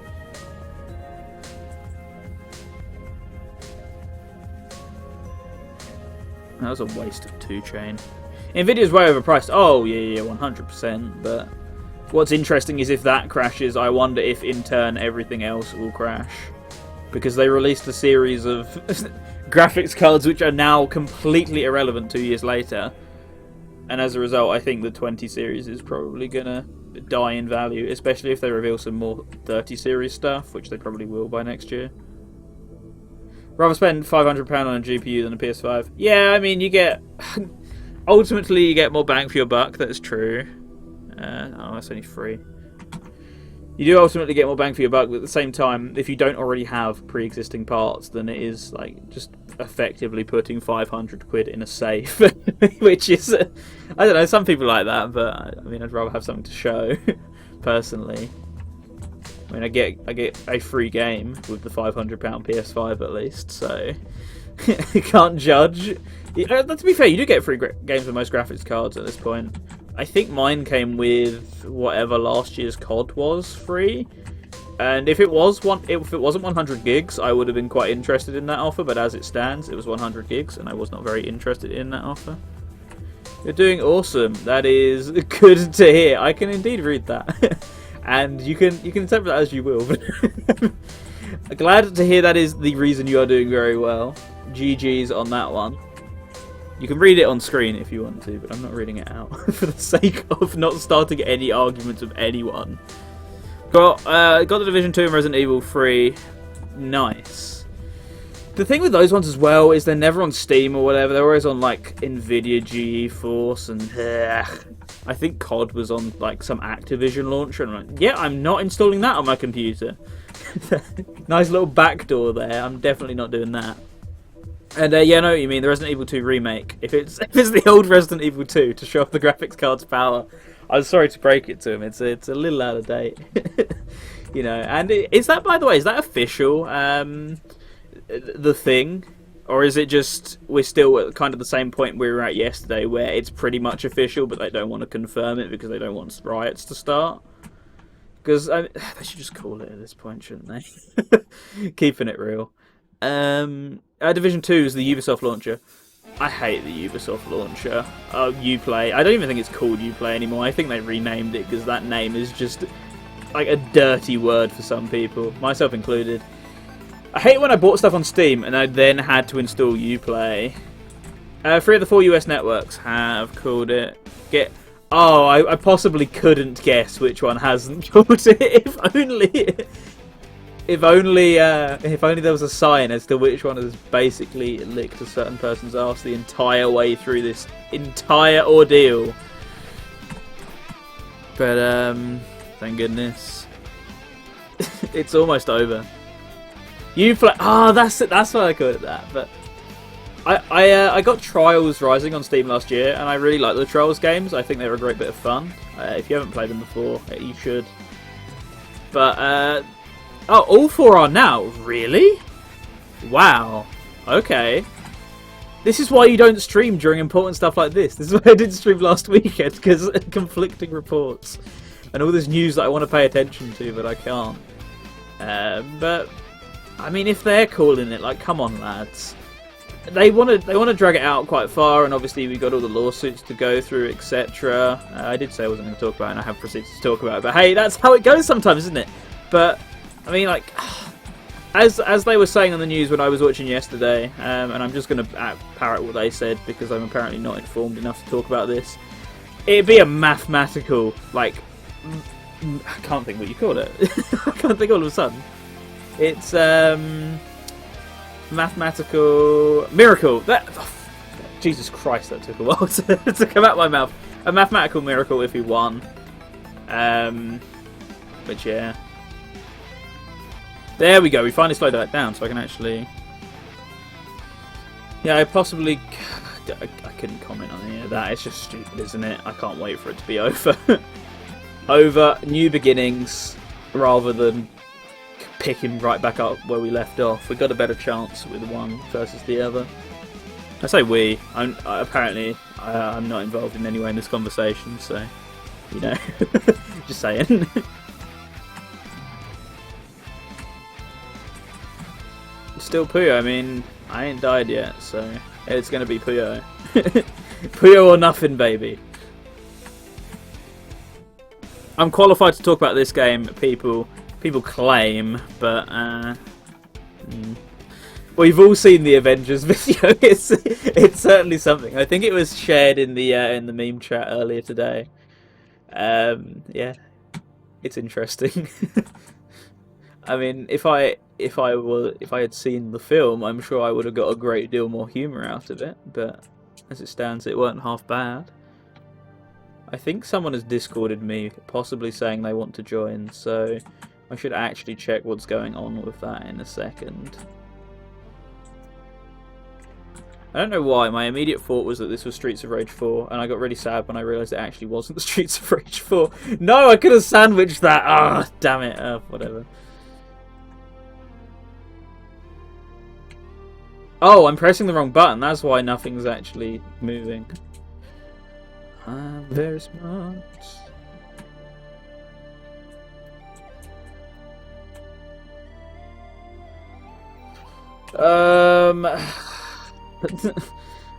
That was a waste of 2-chain. Nvidia's way overpriced. Oh, yeah, 100%. But what's interesting is if that crashes, I wonder if in turn everything else will crash. Because they released a series of graphics cards which are now completely irrelevant 2 years later. And as a result, I think the 20 series is probably going to die in value, especially if they reveal some more 30 series stuff, which they probably will by next year. Rather spend £500 on a GPU than a PS5. Yeah, I mean, you get... ultimately, you get more bang for your buck, that's true. Oh, that's only free. You do ultimately get more bang for your buck, but at the same time, if you don't already have pre-existing parts, then it is like just effectively putting 500 quid in a safe, which is, I don't know, some people like that, but I mean, I'd rather have something to show, personally. I mean, I get a free game with the £500 PS5 at least, so you can't judge. To be fair, you do get free games with most graphics cards at this point. I think mine came with whatever last year's COD was free. And if it wasn't 100 gigs, I would have been quite interested in that offer. But as it stands, it was 100 gigs, and I was not very interested in that offer. You're doing awesome. That is good to hear. I can indeed read that, and you can interpret that as you will. Glad to hear that is the reason you are doing very well. GG's on that one. You can read it on screen if you want to, but I'm not reading it out for the sake of not starting any arguments with anyone. Got the Division 2 and Resident Evil 3. Nice. The thing with those ones as well is they're never on Steam or whatever. They're always on like Nvidia, GeForce, and I think COD was on like some Activision launcher. And I'm like, yeah, I'm not installing that on my computer. Nice little backdoor there. I'm definitely not doing that. And yeah, I know what you mean. The Resident Evil 2 remake. If it's the old Resident Evil 2 to show off the graphics card's power, I'm sorry to break it to him. It's a little out of date, you know. And is that, by the way, is that official? The thing, or is it just we're still at kind of the same point we were at yesterday, where it's pretty much official, but they don't want to confirm it because they don't want riots to start? Because they should just call it at this point, shouldn't they? Keeping it real. Division 2 is the Ubisoft launcher. I hate the Ubisoft launcher. Uplay. I don't even think it's called Uplay anymore. I think they renamed it because that name is just like a dirty word for some people, myself included. I hate when I bought stuff on Steam and I then had to install Uplay. 3 of the 4 US networks have called it. I possibly couldn't guess which one hasn't called it. If only there was a sign as to which one has basically licked a certain person's arse the entire way through this entire ordeal. But thank goodness, it's almost over. Uplay. That's why I called it that. But I got Trials Rising on Steam last year, and I really like the Trials games. I think they're a great bit of fun. If you haven't played them before, you should. But all 4 are now. Really? Wow. Okay. This is why you don't stream during important stuff like this. This is why I didn't stream last weekend, because conflicting reports and all this news that I want to pay attention to, but I can't. But I mean, if they're calling it, like, come on, lads. They want to drag it out quite far, and obviously we got all the lawsuits to go through, etc. I did say I wasn't going to talk about it, and I have proceeded to talk about it. But hey, that's how it goes sometimes, isn't it? But I mean, like, as they were saying on the news when I was watching yesterday, and I'm just going to parrot what they said because I'm apparently not informed enough to talk about this. It'd be a mathematical, like, I can't think what you call it. I can't think all of a sudden. It's mathematical miracle. Jesus Christ, that took a while to come out my mouth. A mathematical miracle if he won. But yeah. There we go, we finally slowed that down so I can actually... Yeah, I couldn't comment on any of that. It's just stupid, isn't it? I can't wait for it to be over. Over, new beginnings, rather than picking right back up where we left off. We got a better chance with one versus the other. I say we. Apparently, I'm not involved in any way in this conversation, so, you know, just saying. Still Puyo. I mean, I ain't died yet, so it's gonna be Puyo. Puyo or nothing, baby. I'm qualified to talk about this game. People claim, but we've all seen the Avengers video. It's certainly something. I think it was shared in the meme chat earlier today. Yeah, it's interesting. I mean, if I had seen the film, I'm sure I would have got a great deal more humour out of it. But as it stands, it weren't half bad. I think someone has Discorded me, possibly saying they want to join, so I should actually check what's going on with that in a second. I don't know why, my immediate thought was that this was Streets of Rage 4, and I got really sad when I realised it actually wasn't Streets of Rage 4. No, I could have sandwiched that! Ah, damn it. Whatever. Oh, I'm pressing the wrong button, that's why nothing's actually moving. I'm very smart.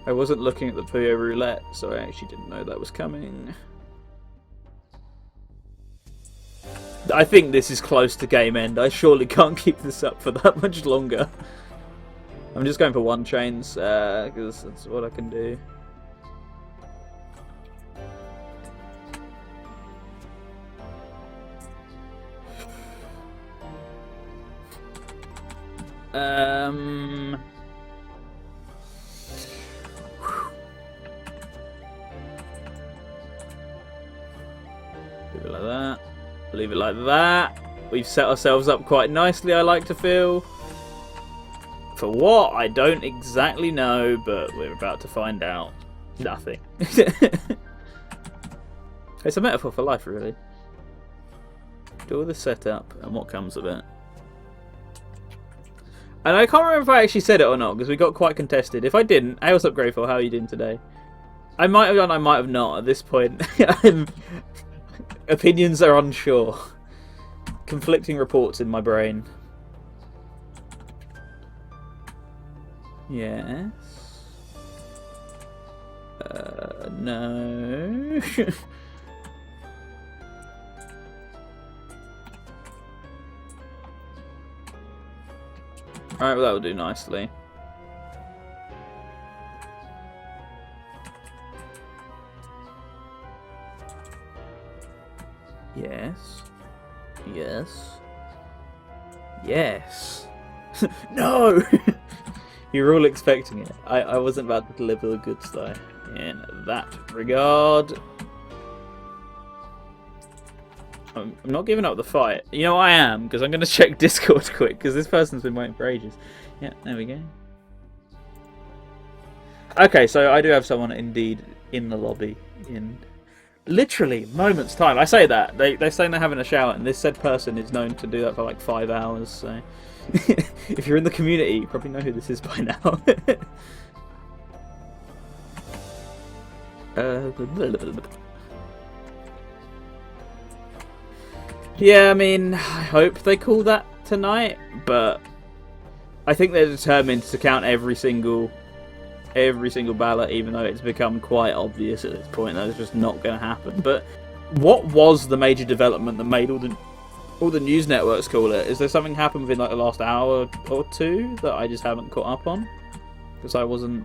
I wasn't looking at the Puyo roulette, so I actually didn't know that was coming. I think this is close to game end. I surely can't keep this up for that much longer. I'm just going for one chains, because that's what I can do. Leave it like that. Leave it like that. We've set ourselves up quite nicely, I like to feel. For what? I don't exactly know, but we're about to find out. Nothing. It's a metaphor for life, really. Do all the setup and what comes of it. And I can't remember if I actually said it or not, because we got quite contested. If I didn't, hey, what's up, Greyfall? How are you doing today? I might have done, I might have not at this point. Opinions are unsure. Conflicting reports in my brain. Yes. No. Alright, well that will do nicely. Yes. Yes. Yes. No! You were all expecting it. I wasn't about to deliver the goods though. In that regard. I'm not giving up the fight. You know I am, because I'm going to check Discord quick, because this person's been waiting for ages. Yeah, there we go. Okay, so I do have someone indeed in the lobby in literally moments time. I say that. They're saying they're having a shower, and this said person is known to do that for like 5 hours, so if you're in the community, you probably know who this is by now. Yeah, I mean, I hope they call that tonight, but I think they're determined to count every single ballot, even though it's become quite obvious at this point that it's just not going to happen. But what was the major development that made all the news networks call it? Is there something happened within like the last hour or two that I just haven't caught up on? Because I wasn't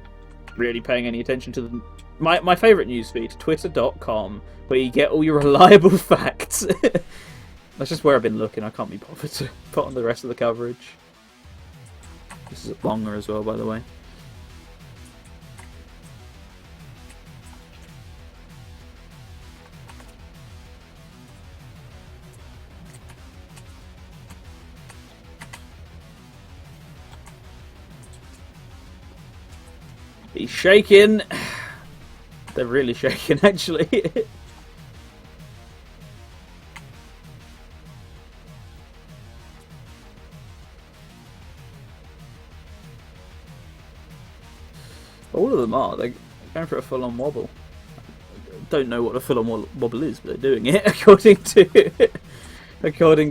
really paying any attention to them. My favourite newsfeed, twitter.com, where you get all your reliable facts. That's just where I've been looking. I can't be bothered to put on the rest of the coverage. This is a bonger as well, by the way. He's shaking. They're really shaking, actually. All of them are. They're going for a full-on wobble. I don't know what a full-on wobble is, but they're doing it according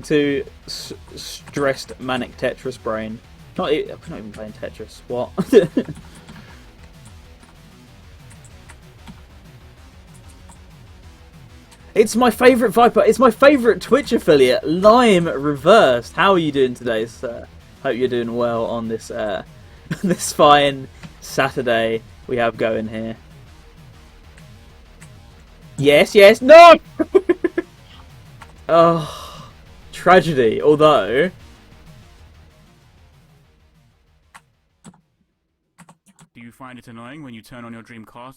to stressed manic Tetris brain. We're not even playing Tetris. What? It's my favourite Viper. It's my favourite Twitch affiliate, Lime Reversed. How are you doing today, sir? Hope you're doing well on this this fine Saturday we have going here. Yes, yes, no! Oh, tragedy. Although, do you find it annoying when you turn on your Dreamcast?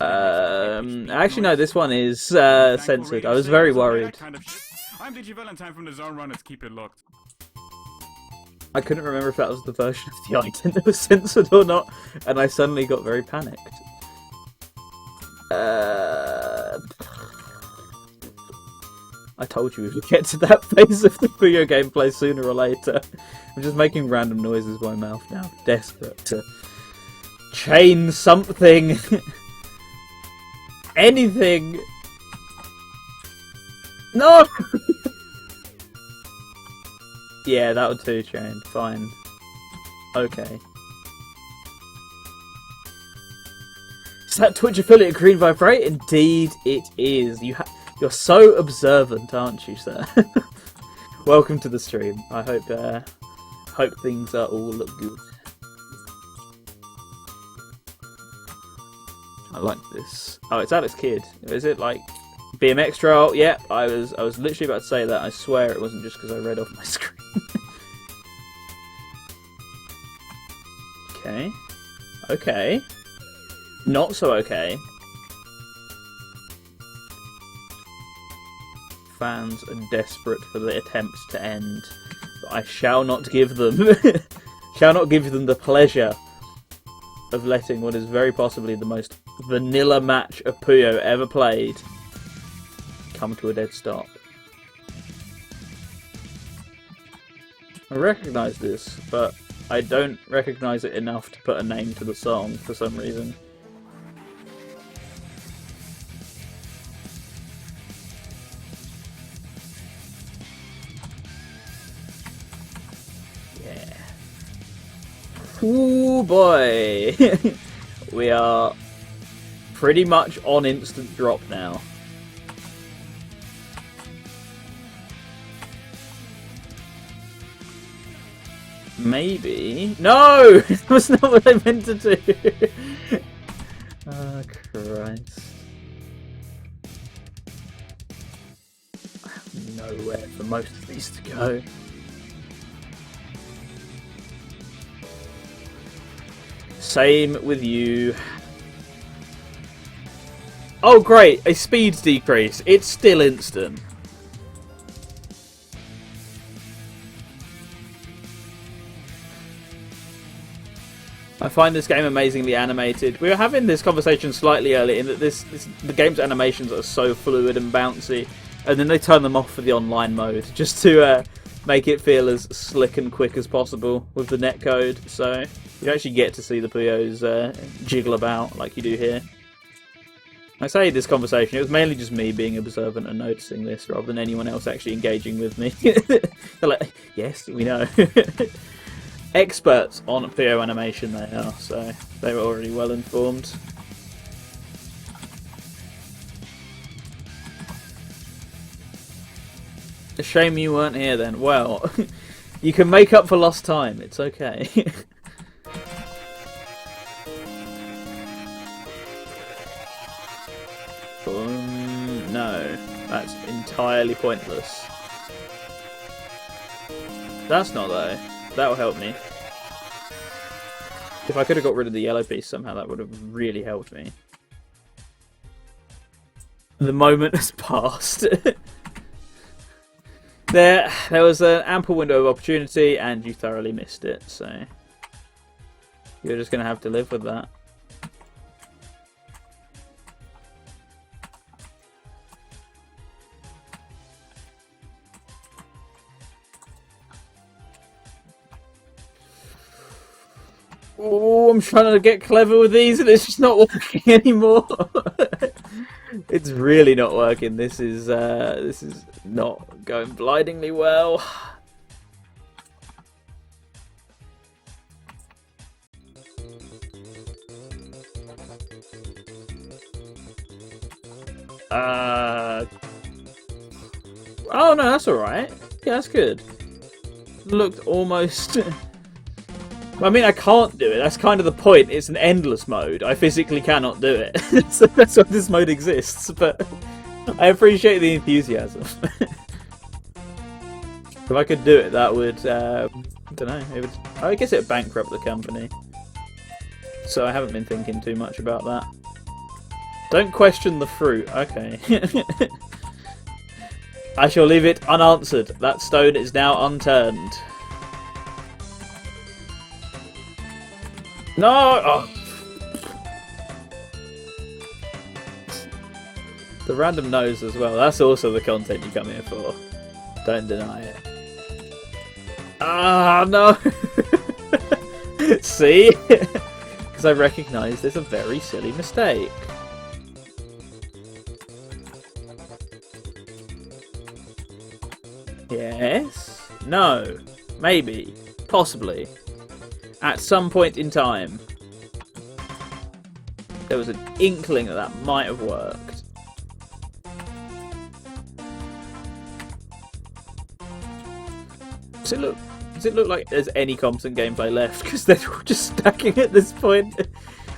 actually no, this one is censored. I was very worried. I'm DG Valentine from the Zone Runners. Keep it locked. I couldn't remember if that was the version of the item that was censored or not, and I suddenly got very panicked. I told you we would get to that phase of the Puyo gameplay sooner or later. I'm just making random noises with my mouth now, desperate to chain something. Anything No! Yeah, that'll do, Shane. Fine. Okay. Is that Twitch affiliate Green Vibrate? Indeed it is. You're so observant, aren't you, sir? Welcome to the stream. I hope things are all good. I like this. Oh, it's Alex Kidd. Is it like BMX Trail? Yeah, I was literally about to say that. I swear it wasn't just because I read off my screen. Okay. Okay. Not so okay. Fans are desperate for the attempts to end, but I shall not give them the pleasure of letting what is very possibly the most vanilla match of Puyo ever played come to a dead stop. I recognise this, but I don't recognise it enough to put a name to the song for some reason. Yeah. Ooh boy! We are pretty much on instant drop now. Maybe. No! That was not what I meant to do! Oh, Christ. I have nowhere for most of these to go. Same with you. Oh, great! A speed decrease. It's still instant. I find this game amazingly animated. We were having this conversation slightly earlier in that the game's animations are so fluid and bouncy, and then they turn them off for the online mode just to make it feel as slick and quick as possible with the netcode. So you actually get to see the Puyos jiggle about like you do here. I say this conversation, it was mainly just me being observant and noticing this rather than anyone else actually engaging with me. They're like, yes, we know. Experts on Puyo animation they are, so they were already well informed. A shame you weren't here then. Well, you can make up for lost time, it's okay. No, that's entirely pointless. That's not though. That'll help me. If I could have got rid of the yellow piece somehow, that would have really helped me. The moment has passed. There was an ample window of opportunity, and you thoroughly missed it, so you're just going to have to live with that. Oh, I'm trying to get clever with these and it's just not working anymore. It's really not working. This is not going blindingly well. Oh no, that's alright. Yeah, that's good. Looked almost... I mean, I can't do it. That's kind of the point. It's an endless mode. I physically cannot do it. So that's why this mode exists. But I appreciate the enthusiasm. If I could do it, that would... I don't know. It would, I guess it would bankrupt the company. So I haven't been thinking too much about that. Don't question the fruit. Okay. I shall leave it unanswered. That stone is now unturned. No! Oh. The random nose as well. That's also the content you come here for. Don't deny it. Ah, no! See? Because I recognise there's a very silly mistake. No. Maybe. Possibly. At some point in time, there was an inkling that that might have worked. Does it look like there's any competent gameplay left? Because they're just stacking at this point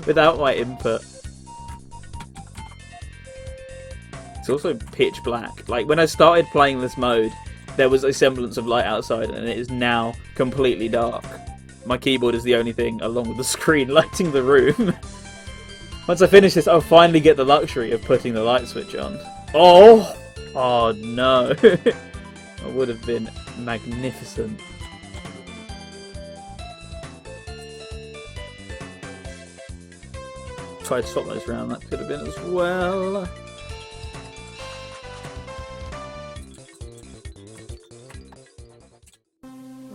without my input. It's also pitch black. Like, when I started playing this mode, there was a semblance of light outside, and it is now completely dark. My keyboard is the only thing, along with the screen, lighting the room. Once I finish this, I'll finally get the luxury of putting the light switch on. Oh! Oh no! That would have been magnificent. Tried to swap those round, that could have been as well.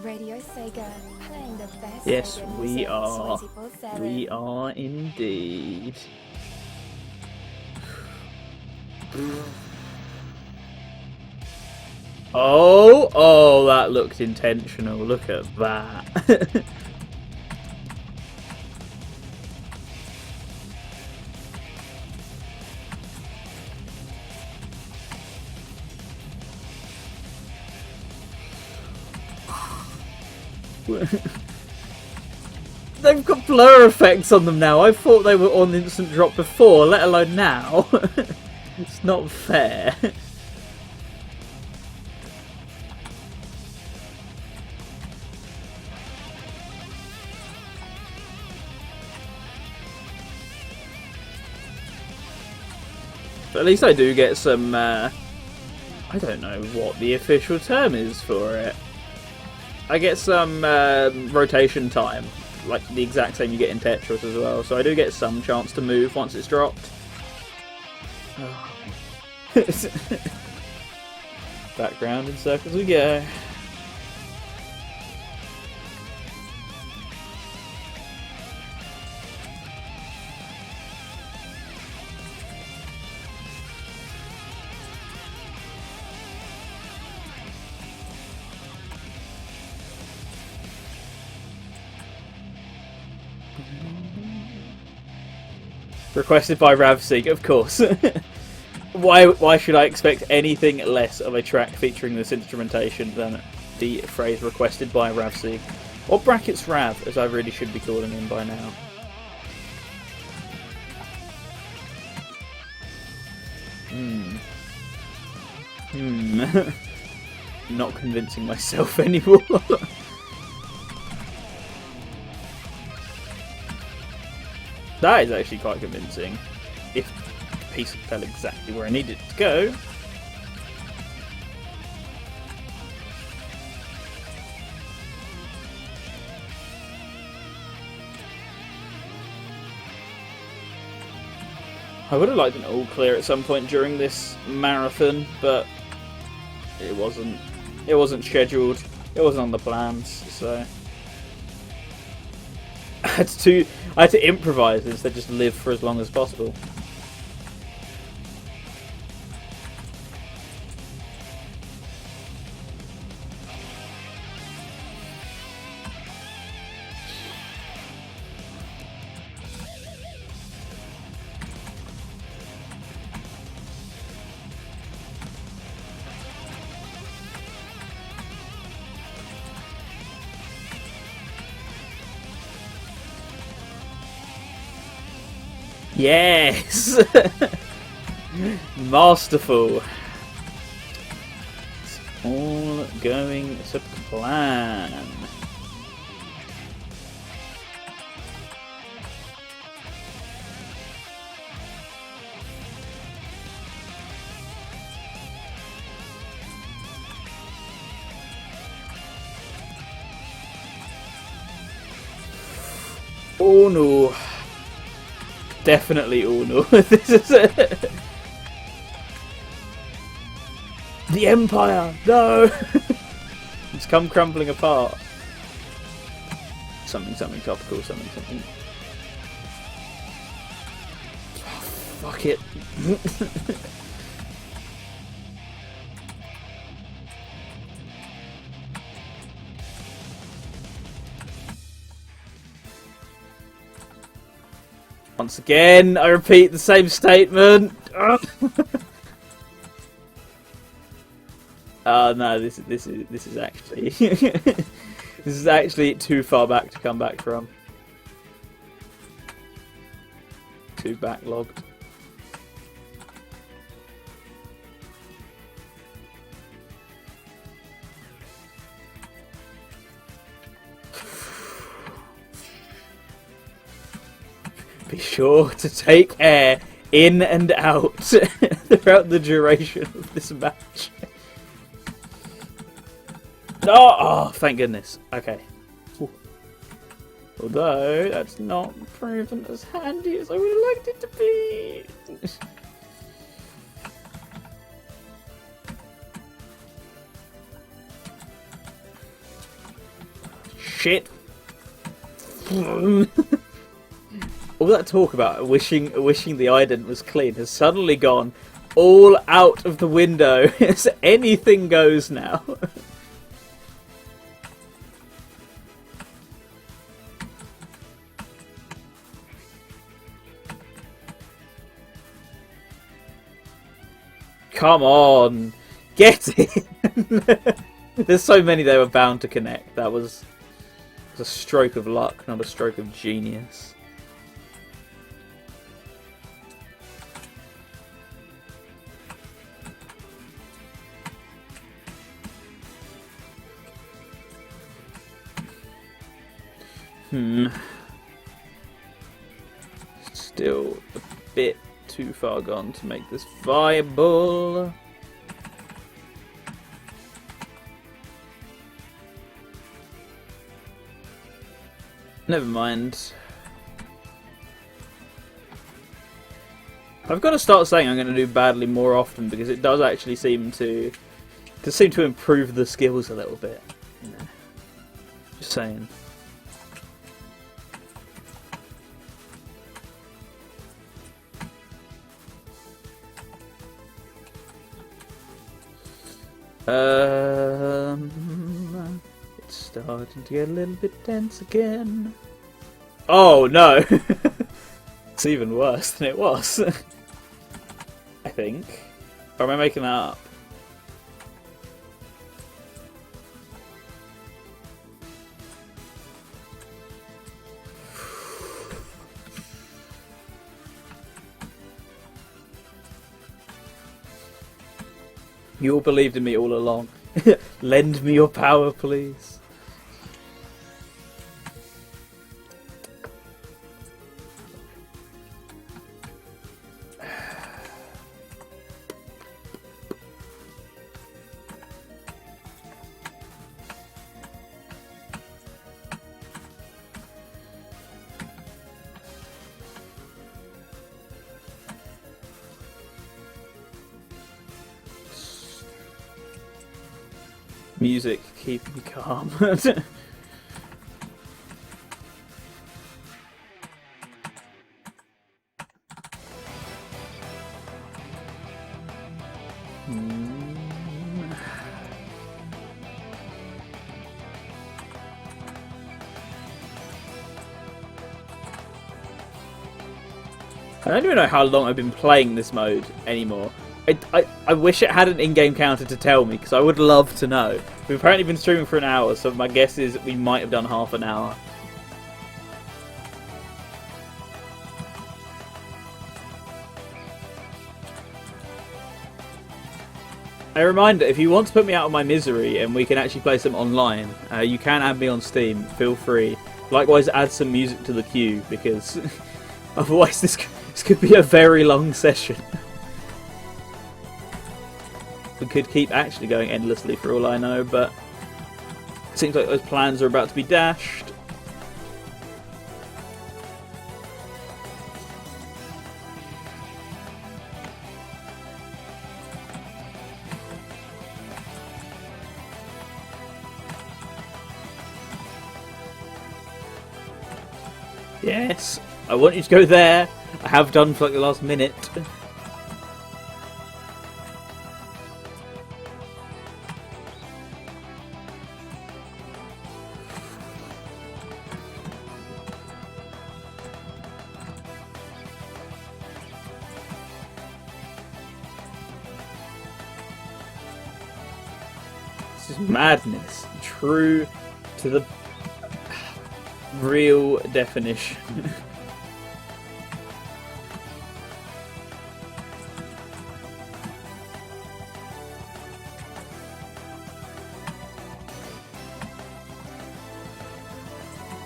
Radio Sega, playing the best. Yes, Sega we music are. 24/7. We are indeed. Oh, that looked intentional. Look at that. They've got blur effects on them now. I thought they were on instant drop before, let alone now. It's not fair. But at least I do get some, I don't know what the official term is for it. I get some rotation time, like the exact same you get in Tetris as well, so I do get some chance to move once it's dropped. Background in circles we go. Requested by Ravseek, of course. Why should I expect anything less of a track featuring this instrumentation than the phrase requested by Ravseek? Or brackets Rav, as I really should be calling him by now. Not convincing myself anymore. That is actually quite convincing, if the piece fell exactly where I needed it to go. I would have liked an all clear at some point during this marathon, but it wasn't. It wasn't scheduled. It wasn't on the plans, so I had to improvise instead of just live for as long as possible. Yes! Masterful. It's all going to plan. Oh no. Definitely oh no. This is it. The Empire! No! It's come crumbling apart. Something topical, something. Oh, fuck it. Once again, I repeat the same statement. Oh no, this is actually this is actually too far back to come back from. Too backlogged. Be sure to take air in and out throughout the duration of this match. Oh, thank goodness. Okay. Ooh. Although, that's not proven as handy as I would have liked it to be. Shit. All that talk about wishing the ident was clean has suddenly gone all out of the window. Anything goes now. Come on, get it! There's so many they were bound to connect. That was a stroke of luck, not a stroke of genius. Still a bit too far gone to make this viable. Never mind. I've got to start saying I'm going to do badly more often because it does actually seem to improve the skills a little bit. You know. Just saying. It's starting to get a little bit tense again. Oh no! It's even worse than it was. I think. Or am I making that up? You all believed in me all along. Lend me your power, please. Music, keep me calm. I don't even know how long I've been playing this mode anymore. I wish it had an in-game counter to tell me, because I would love to know. We've apparently been streaming for an hour, so my guess is we might have done half an hour. A reminder, if you want to put me out of my misery and we can actually play some online, you can add me on Steam, feel free. Likewise, add some music to the queue, because otherwise this could be a very long session. We could keep actually going endlessly for all I know, but it seems like those plans are about to be dashed. Yes, I want you to go there. I have done for like the last minute. This is madness. True to the real definition.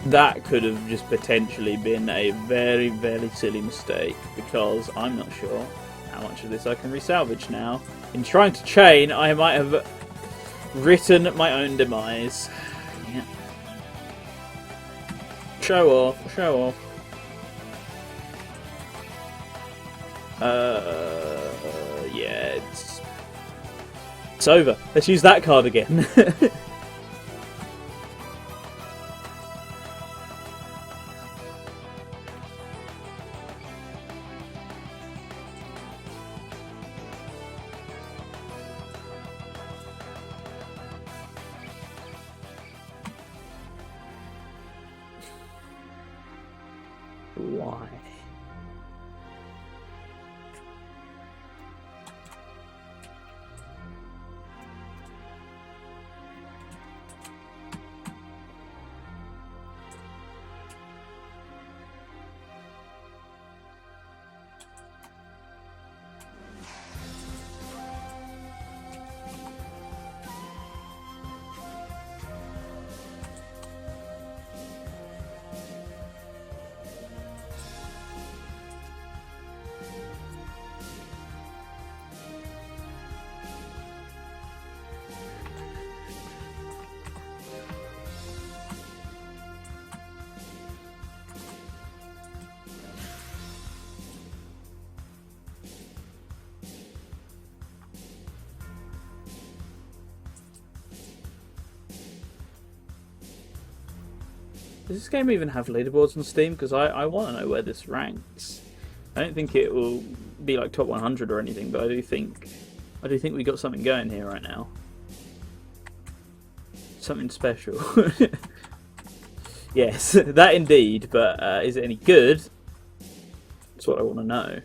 That could have just potentially been a very, very silly mistake, because I'm not sure how much of this I can resalvage now. In trying to chain, I might have written my own demise. Yeah. Show off, show off. Yeah, it's over. Let's use that card again. Why? Does this game even have leaderboards on Steam? Because I want to know where this ranks. I don't think it will be like top 100 or anything, but I do think we got something going here right now. Something special. Yes, that indeed. But is it any good? That's what I want to know.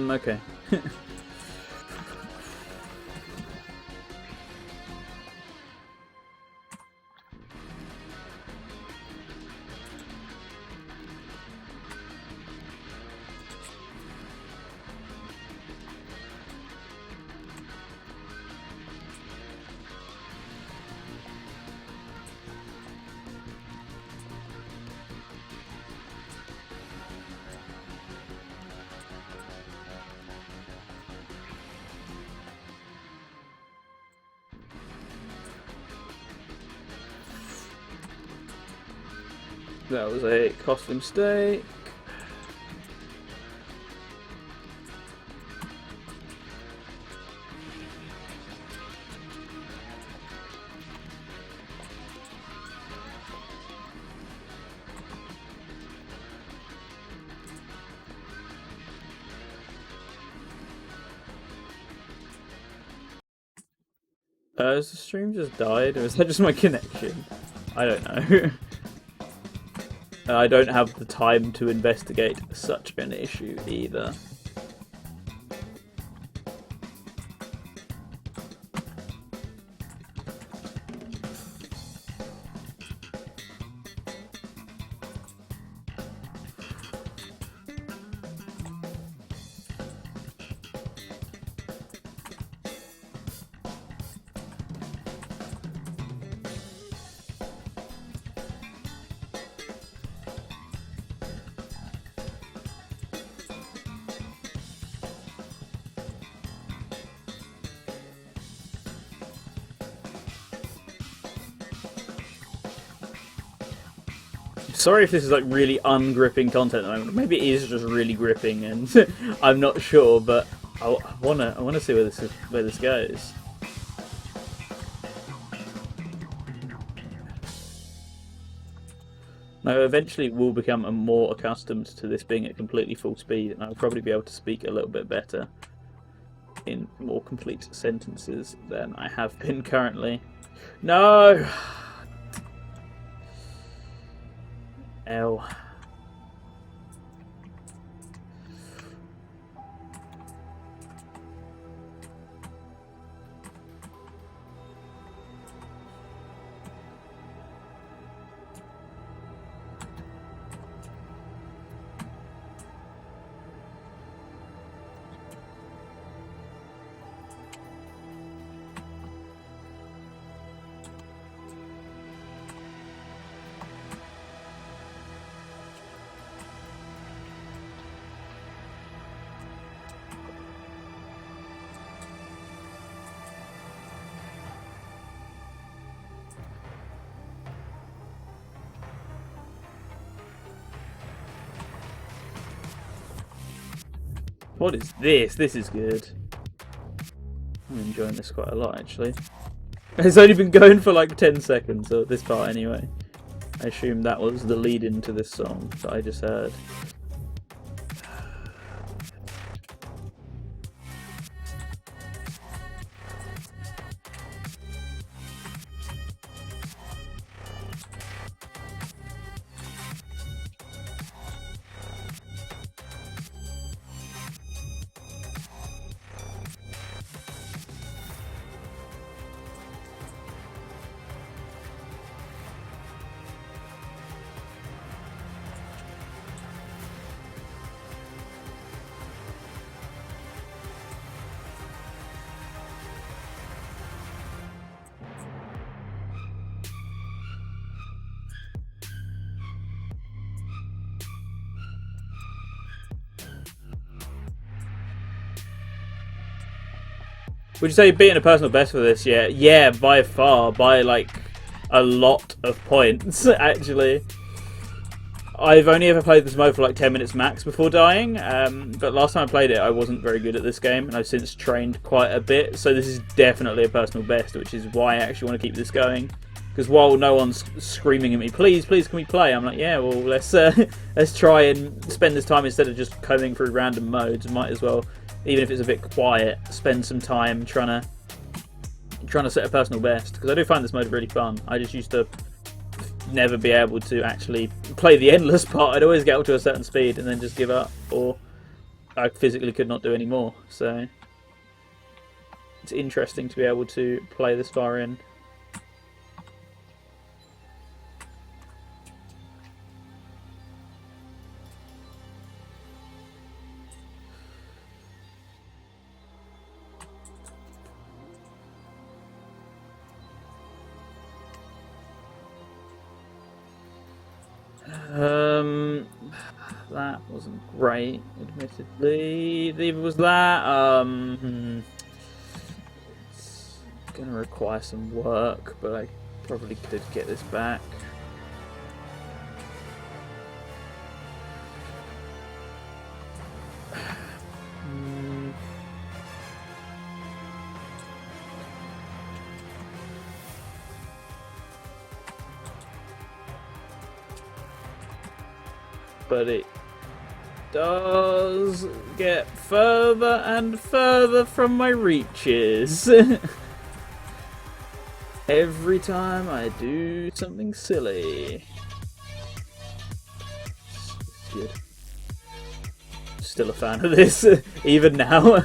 Okay. That was a costly mistake. Has the stream just died, or is that just my connection? I don't know. I don't have the time to investigate such an issue either. Sorry if this is like really ungripping content at the moment. Maybe it is just really gripping, and I'm not sure. But I wanna see where this goes. Now, eventually we'll become more accustomed to this being at completely full speed, and I'll probably be able to speak a little bit better in more complete sentences than I have been currently. No! L. What is this? This is good. I'm enjoying this quite a lot, actually. It's only been going for like 10 seconds, so this part anyway. I assume that was the lead-in to this song that I just heard. Would you say you're beating a personal best for this? Yeah, yeah, by far, by like a lot of points, actually. I've only ever played this mode for like 10 minutes max before dying, but last time I played it I wasn't very good at this game, and I've since trained quite a bit, so this is definitely a personal best, which is why I actually want to keep this going. Because while no one's screaming at me, please, please, can we play? I'm like, yeah, well, let's try and spend this time instead of just combing through random modes. Might as well, even if it's a bit quiet, spend some time trying to set a personal best. Because I do find this mode really fun. I just used to never be able to actually play the endless part. I'd always get up to a certain speed and then just give up, or I physically could not do any more. So it's interesting to be able to play this far in. That wasn't great, admittedly. Neither was that. It's gonna require some work, but I probably could get this back. But it does get further and further from my reaches. Every time I do something silly. It's good. Still a fan of this, even now.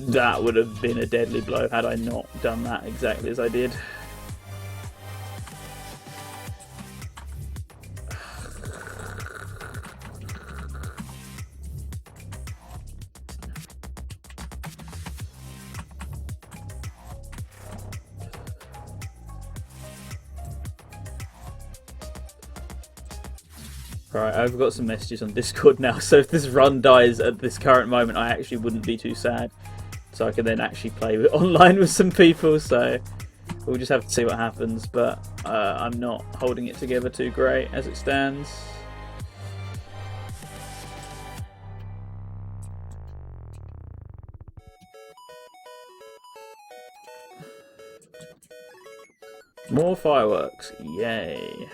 That would have been a deadly blow had I not done that exactly as I did. Right, I've got some messages on Discord now, so if this run dies at this current moment, I actually wouldn't be too sad. So I can then actually play online with some people, so we'll just have to see what happens, but I'm not holding it together too great as it stands. More fireworks, yay.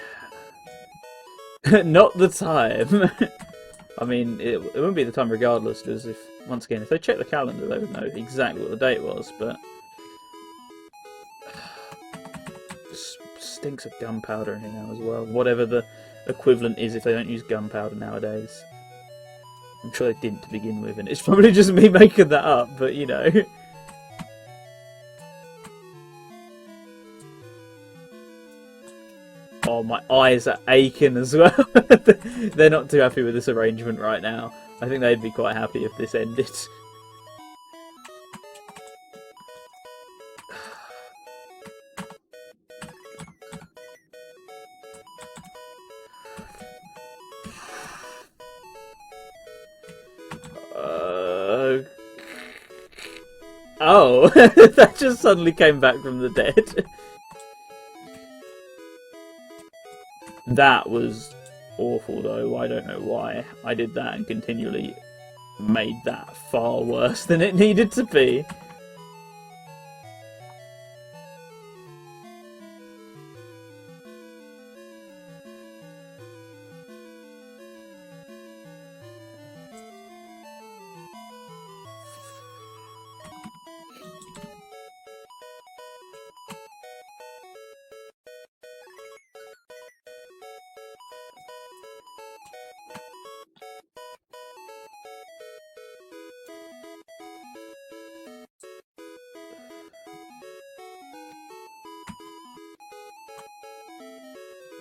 Not the time. I mean, it wouldn't be the time regardless, because once again, if they check the calendar, they would know exactly what the date was, but stinks of gunpowder in here now as well. Whatever the equivalent is if they don't use gunpowder nowadays. I'm sure they didn't to begin with, and it's probably just me making that up, but you know. Oh, my eyes are aching as well. They're not too happy with this arrangement right now. I think they'd be quite happy if this ended. Oh, that just suddenly came back from the dead. That was awful though, I don't know why I did that and continually made that far worse than it needed to be.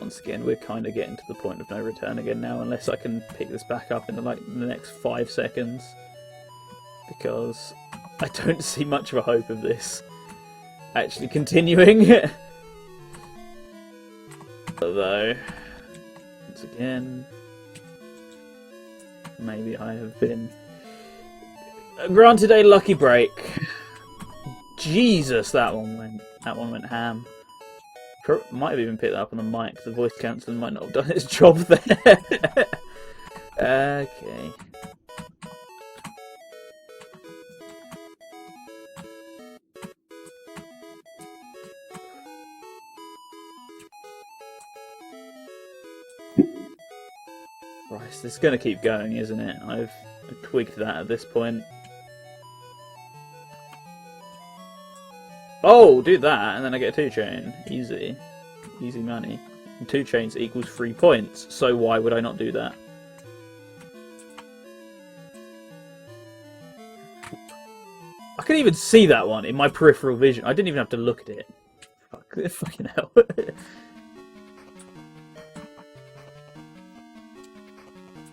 Once again, we're kind of getting to the point of no return again now, unless I can pick this back up in the next 5 seconds, because I don't see much of a hope of this actually continuing. Although, once again, maybe I have been granted a lucky break. Jesus, that one went ham. Might have even picked that up on the mic. The voice cancelling might not have done its job there. Okay. Right, this is going to keep going, isn't it? I've twigged that at this point. Oh, do that, and then I get a 2-chain. Easy. Easy money. And 2 chains equals 3 points, so why would I not do that? I could even see that one in my peripheral vision. I didn't even have to look at it. Fucking hell. It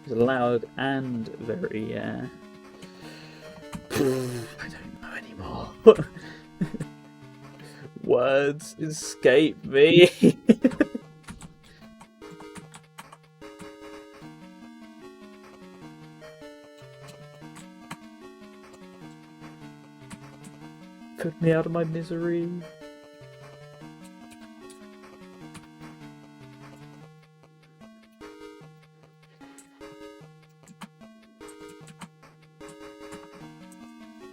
was loud and very, I don't know anymore. Words escape me. Put me out of my misery.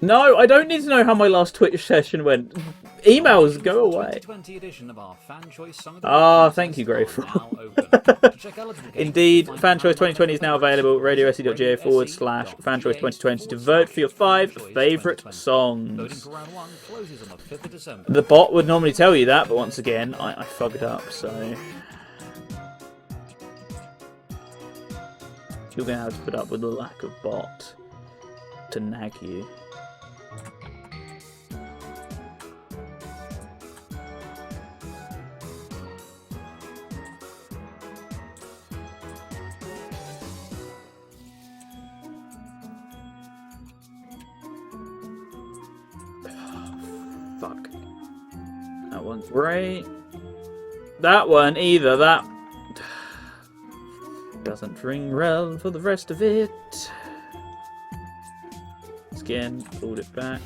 No, I don't need to know how my last Twitch session went. Emails, go away. Ah, thank you, Grateful. Indeed, FanChoice 2020 is now available at radiose.ga/FanChoice2020 to vote for your 5 favourite songs. The bot would normally tell you that, but once again, I fucked up, so you're going to have to put up with the lack of bot to nag you. Fuck. That one's great. That one either. That Doesn't ring well for the rest of it. Again, pulled it back.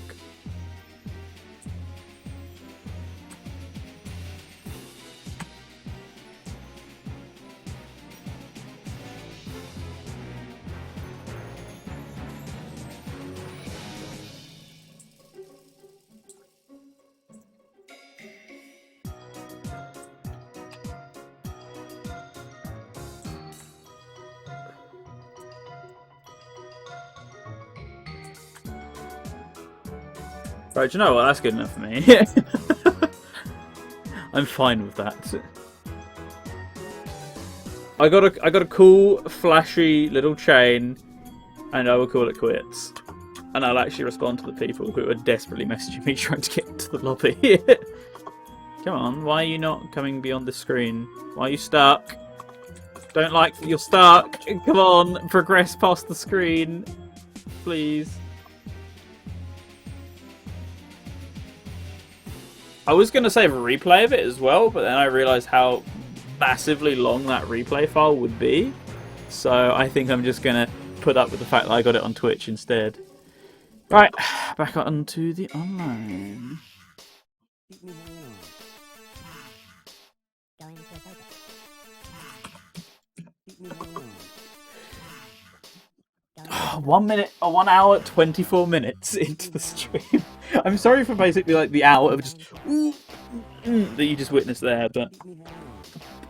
Right, do you know what? That's good enough for me. I'm fine with that. I got a cool, flashy little chain, and I will call it quits. And I'll actually respond to the people who are desperately messaging me trying to get into the lobby. Come on, why are you not coming beyond the screen? Why are you stuck? Don't like that you're stuck. Come on, progress past the screen, please. I was going to save a replay of it as well, but then I realised how massively long that replay file would be. So I think I'm just going to put up with the fact that I got it on Twitch instead. Right, back onto the online. Oh, 1 hour, 24 minutes into the stream. I'm sorry for basically like the hour of just that you just witnessed there, but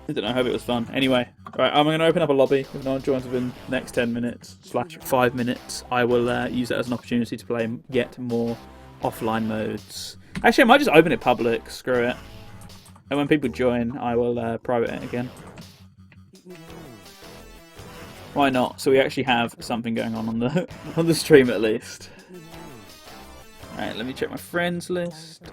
I don't know, I hope it was fun. Anyway, right, I'm going to open up a lobby. If no one joins within the next 10 minutes / 5 minutes, I will use that as an opportunity to play yet more offline modes. Actually, I might just open it public, screw it. And when people join, I will private it again. Why not? So we actually have something going on the on the stream at least. Alright, let me check my friends list.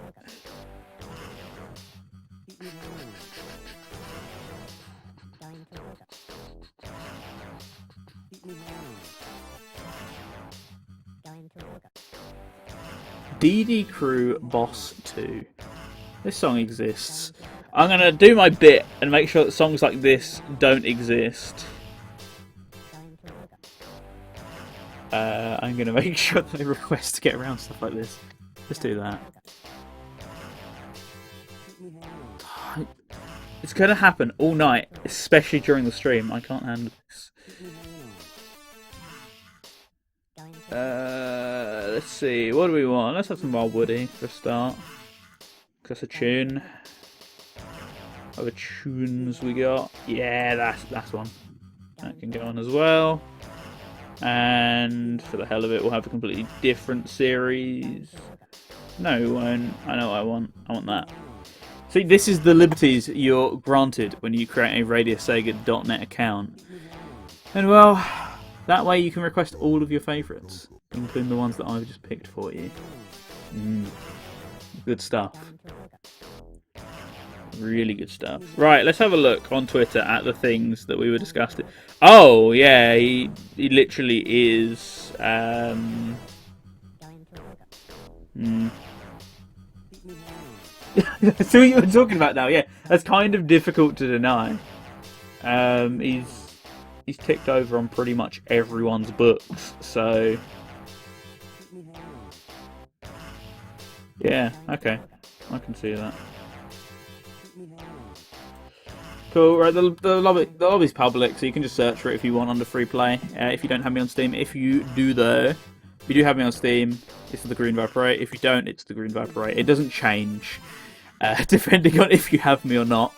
DD Crew Boss 2. This song exists. I'm going to do my bit and make sure that songs like this don't exist. I'm going to make sure that they request to get around stuff like this. Let's do that. It's going to happen all night, especially during the stream. I can't handle this. Let's see, what do we want? Let's have some Wild Woody for a start. That's a tune. Other tunes we got. Yeah, that's one. That can go on as well. And for the hell of it, we'll have a completely different series. No, we won't. I know what I want. I want that. See, this is the liberties you're granted when you create a RadioSega.net account. And well, that way you can request all of your favourites, including the ones that I've just picked for you. Good stuff. Really good stuff. Right, let's have a look on Twitter at the things that we were discussing. Oh, yeah, he literally is. So what you were talking about now, yeah. That's kind of difficult to deny. He's ticked over on pretty much everyone's books, so... Yeah, okay. I can see that. Cool, right, the lobby's public, so you can just search for it if you want under free play. If you don't have me on Steam. If you do, though, if you do have me on Steam, it's the Green Viperate. If you don't, it's the Green Viperate. It doesn't change, depending on if you have me or not,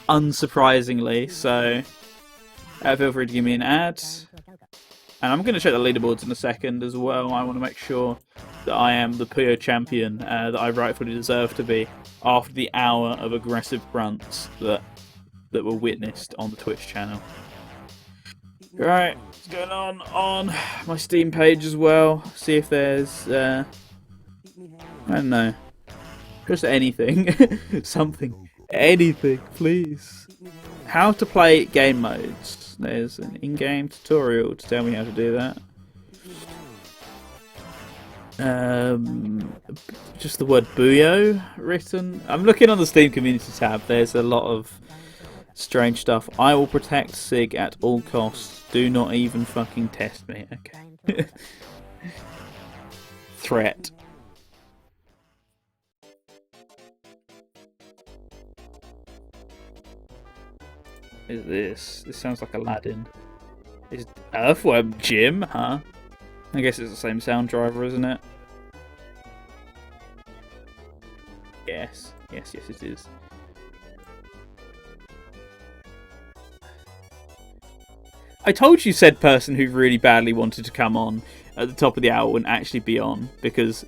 unsurprisingly, so feel free to give me an ad. And I'm going to check the leaderboards in a second as well. I want to make sure that I am the Puyo champion that I rightfully deserve to be after the hour of aggressive grunts that were witnessed on the Twitch channel. Right, what's going on my Steam page as well? See if there's, I don't know, just anything, something, anything, please. How to play game modes. There's an in-game tutorial to tell me how to do that. Just the word Puyo written. I'm looking on the Steam community tab. There's a lot of Strange stuff. I will protect Sig at all costs. Do not even fucking test me. Okay. Threat. Is this? This sounds like Aladdin. Is Earthworm Jim, huh? I guess it's the same sound driver, isn't it? Yes. Yes, it is. I told you said person who really badly wanted to come on at the top of the hour wouldn't actually be on because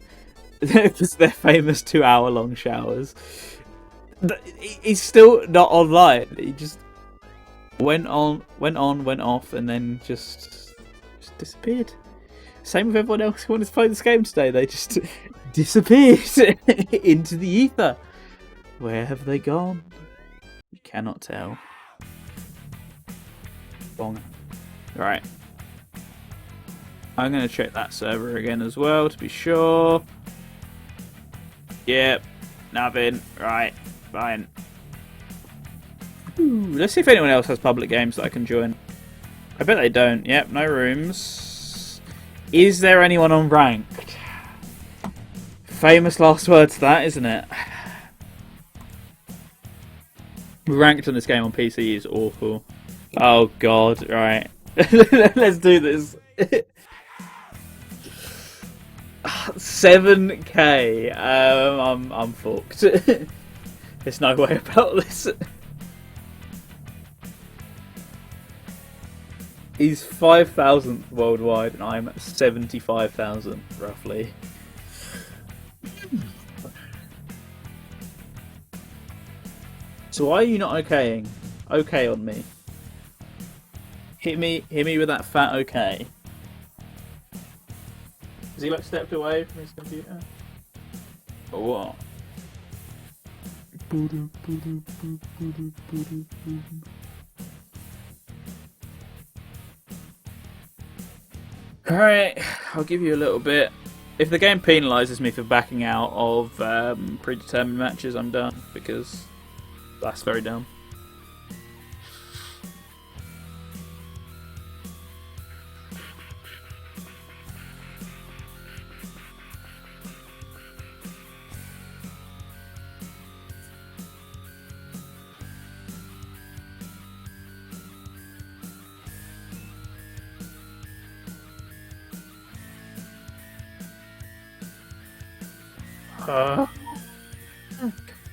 they're famous 2-hour-long showers. He's still not online. He just went off, and then just disappeared. Same with everyone else who wanted to play this game today. They just disappeared into the ether. Where have they gone? You cannot tell. Wrong. Right. I'm going to check that server again as well to be sure. Yep. Nothing. Right. Fine. Ooh, let's see if anyone else has public games that I can join. I bet they don't. Yep, no rooms. Is there anyone on ranked? Famous last words to that, isn't it? Ranked on this game on PC is awful. Oh god, right. Let's do this. 7k. I'm fucked. There's no way about this. He's 5,000th worldwide, and I'm 75,000 roughly. So why are you not okaying? Okay on me. Hit me with that fat okay. Has he like stepped away from his computer? Or what? Alright, I'll give you a little bit. If the game penalises me for backing out of predetermined matches, I'm done, because that's very dumb.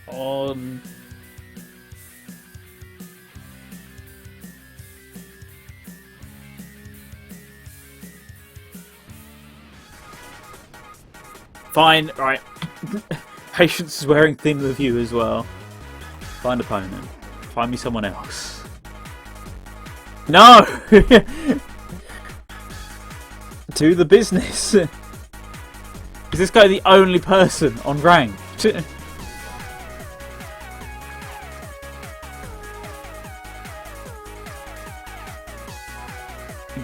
On. Fine, right. Patience is wearing thin with you as well. Find opponent. Find me someone else. No! To the business. Is this guy the only person on ranked?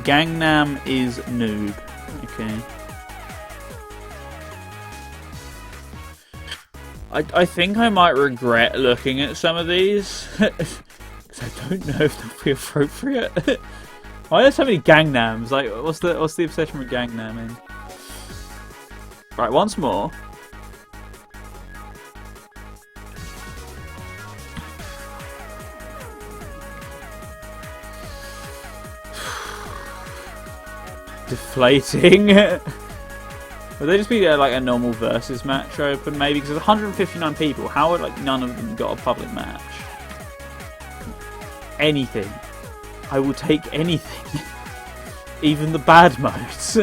Gangnam is noob. Okay. I think I might regret looking at some of these. Because I don't know if they'll be appropriate. Why are there so many Gangnams? Like, what's the obsession with Gangnam in? Right, once more. Deflating. Would they just be like a normal versus match open maybe? Because there's 159 people. How would like none of them got a public match? Anything. I will take anything. Even the bad modes.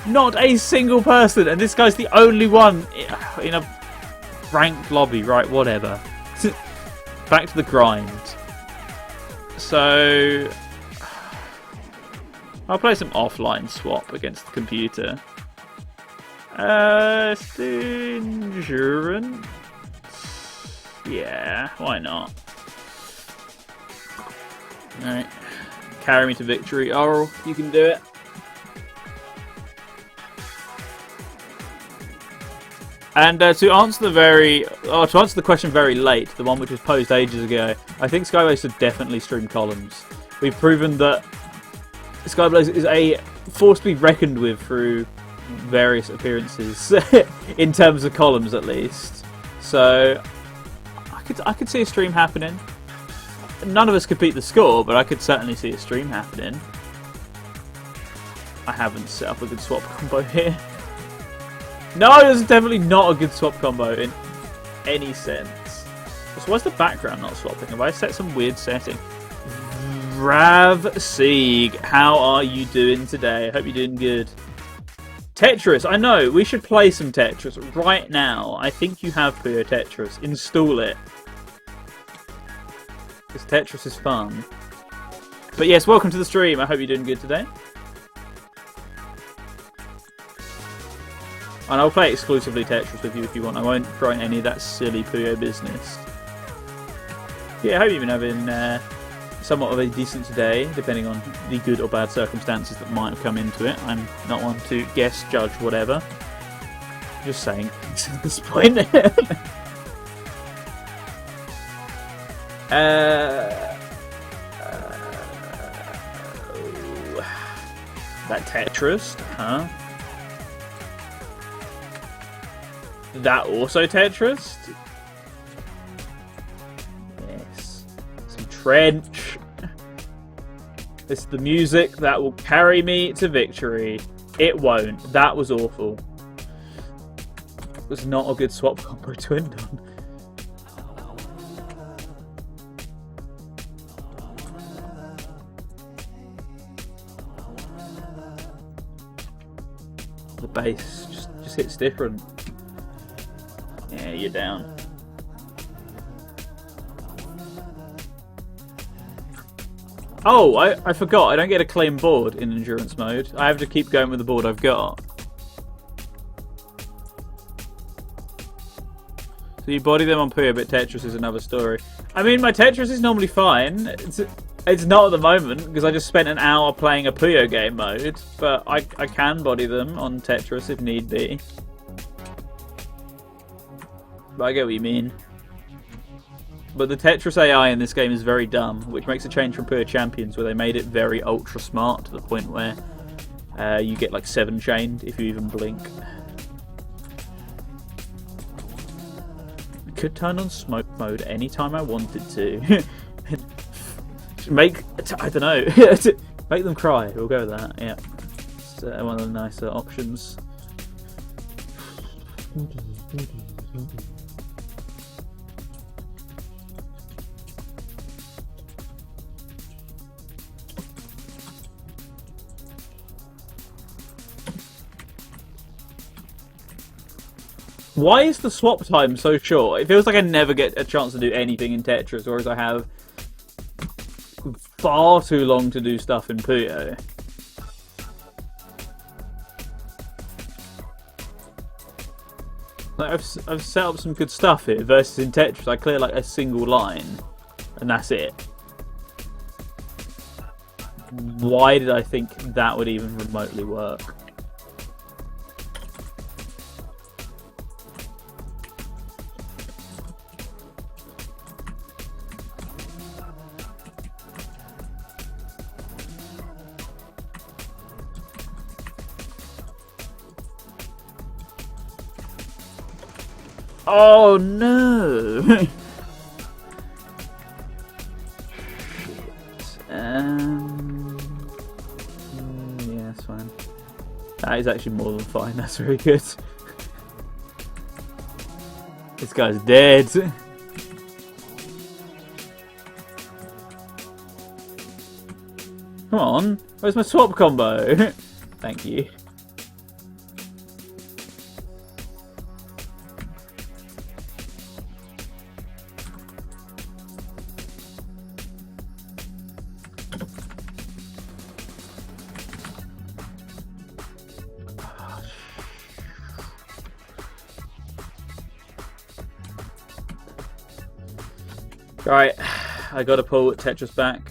Not a single person, and this guy's the only one in a ranked lobby, right? Whatever. Back to the grind. So I'll play some offline swap against the computer. Endurance. Yeah, why not? Alright. Carry me to victory. Oral, you can do it. And to answer the question very late, the one which was posed ages ago, I think Skyblaze should definitely stream columns. We've proven that Skyblaze is a force to be reckoned with through various appearances, in terms of columns at least. So I could see a stream happening. None of us could beat the score, but I could certainly see a stream happening. I haven't set up a good swap combo here. No, there's definitely not a good swap combo in any sense. So why's the background not swapping? Have I set some weird setting? Rav Sieg, how are you doing today? I hope you're doing good. Tetris, I know, we should play some Tetris right now. I think you have Puyo Tetris. Install it. Because Tetris is fun. But yes, welcome to the stream. I hope you're doing good today. And I'll play exclusively Tetris with you if you want. I won't try any of that silly Puyo business. Yeah, I hope you've been having somewhat of a decent day, depending on the good or bad circumstances that might have come into it. I'm not one to guess, judge, whatever. Just saying at this point. That Tetris, huh? That also Tetris? Yes. Some trench. This is the music that will carry me to victory. It won't. That was awful. It was not a good swap combo to end on. The bass just hits different. Yeah, you're down. Oh, I forgot. I don't get a claim board in endurance mode. I have to keep going with the board I've got. So you body them on Puyo, but Tetris is another story. I mean, my Tetris is normally fine. It's not at the moment, because I just spent an hour playing a Puyo game mode. But I can body them on Tetris if need be. But I get what you mean. But the Tetris AI in this game is very dumb, which makes a change from Puyo Champions, where they made it very ultra smart to the point where you get like 7 chained if you even blink. I could turn on smoke mode anytime I wanted to. I don't know, make them cry. We'll go with that. Yeah, it's one of the nicer options. Why is the swap time so short? It feels like I never get a chance to do anything in Tetris, whereas I have far too long to do stuff in Puyo. Like I've set up some good stuff here, versus in Tetris I clear like a single line, and that's it. Why did I think that would even remotely work? Oh no! Shit. Yeah, that's fine. That is actually more than fine. That's very good. This guy's dead. Come on, where's my swap combo? Thank you. Right, I gotta pull Tetris back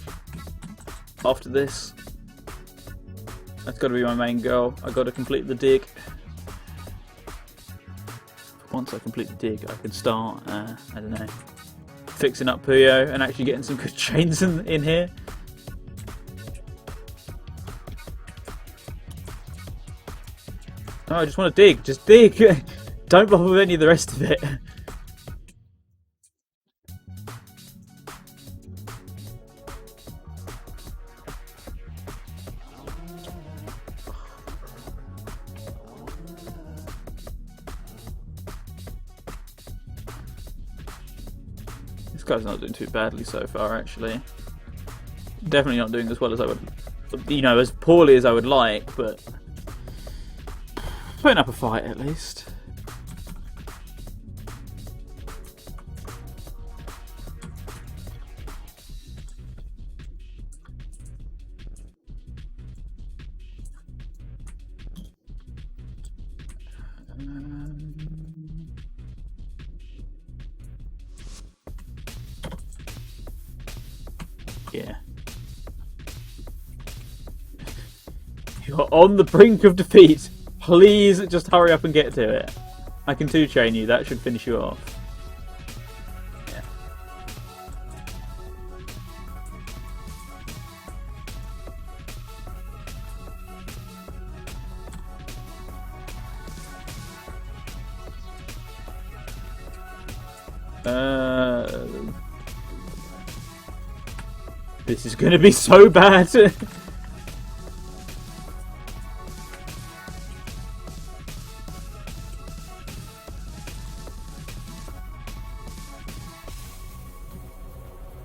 after this. That's gotta be my main goal. I gotta complete the dig. For once I complete the dig, I can start, I don't know, fixing up Puyo and actually getting some good chains in here. Oh, I just want to dig. Just dig. Don't bother with any of the rest of it. This guy's not doing too badly so far, actually. Definitely not doing as well as I would, you know, as poorly as I would like, but putting up a fight at least. Yeah. You're on the brink of defeat. Please just hurry up and get to it. I can 2-chain you. That should finish you off. Yeah. This is going to be so bad.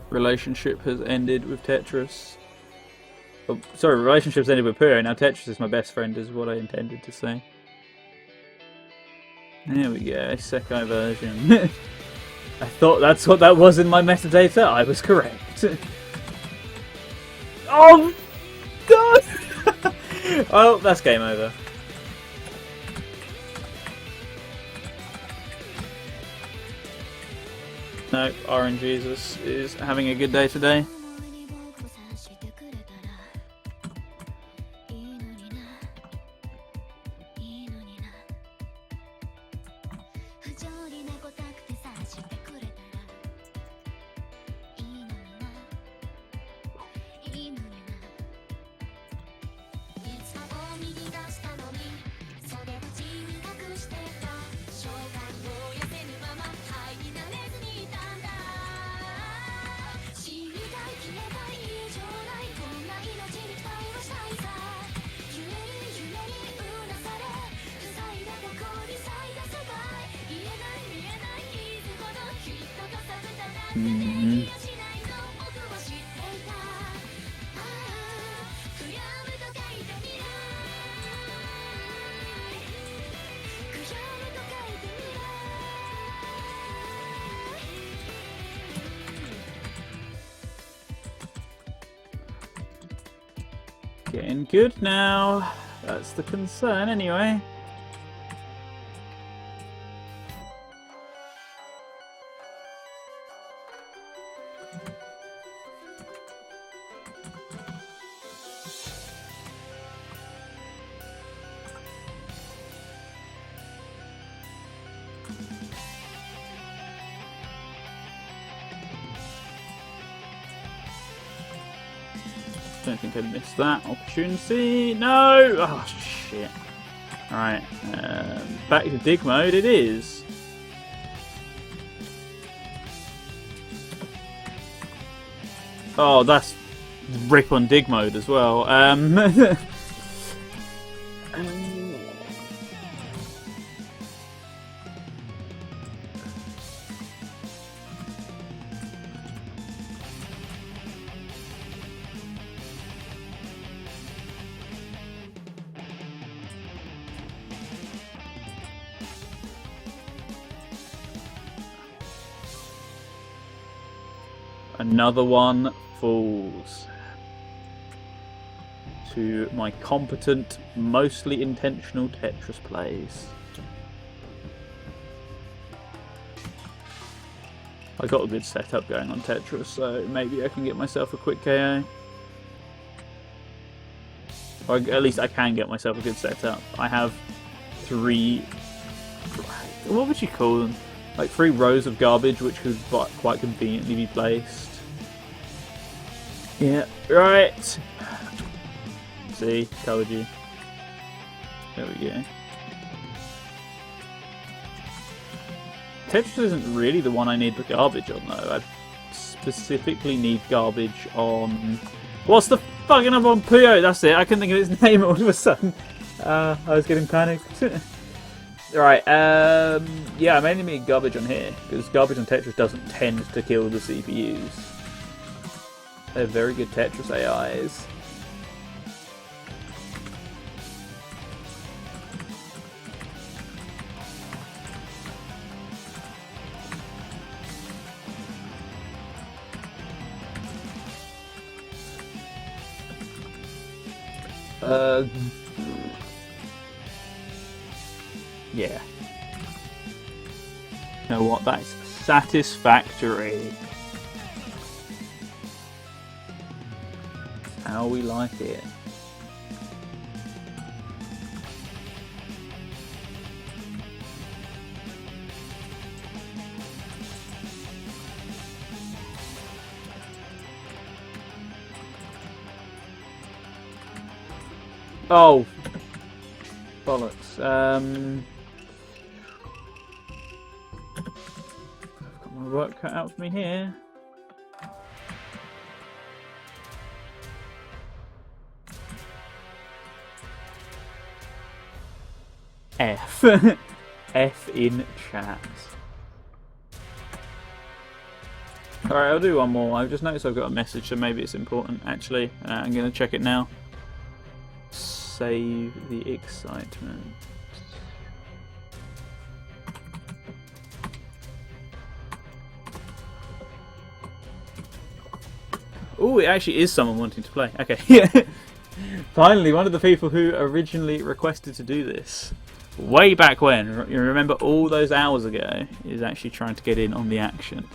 Relationship has ended with Tetris. Oh, sorry, relationship's ended with Puyo. Now Tetris is my best friend, is what I intended to say. There we go, Sekai version. I thought that's what that was in my metadata. I was correct. Oh, God! Oh, that's game over. No, Orange Jesus is having a good day today. Getting good now. That's the concern anyway. Don't think I'd miss that opportunity. No! Oh, shit. Alright. Back to dig mode it is. Oh, that's rip on dig mode as well. Another one falls to my competent, mostly intentional Tetris plays. I got a good setup going on Tetris, so maybe I can get myself a quick KO. Or at least I can get myself a good setup. I have three... What would you call them? Like 3 rows of garbage which could quite conveniently be placed. Yeah, right. See, told you. There we go. Tetris isn't really the one I need the garbage on though. I specifically need garbage on... What's the fucking number on Puyo? That's it. I couldn't think of his name all of a sudden. I was getting panicked. Right, yeah, I mainly need garbage on here, because garbage on Tetris doesn't tend to kill the CPUs. They're very good Tetris AIs. Yeah. You know what? That is satisfactory. How we like it. Oh, bollocks. I've got my work cut out for me here. F. F in chat. Alright, I'll do one more. I've just noticed I've got a message, so maybe it's important, actually. I'm going to check it now. Save the excitement. Oh, it actually is someone wanting to play. Okay. Finally, one of the people who originally requested to do this, way back when, you remember all those hours ago, is actually trying to get in on the action.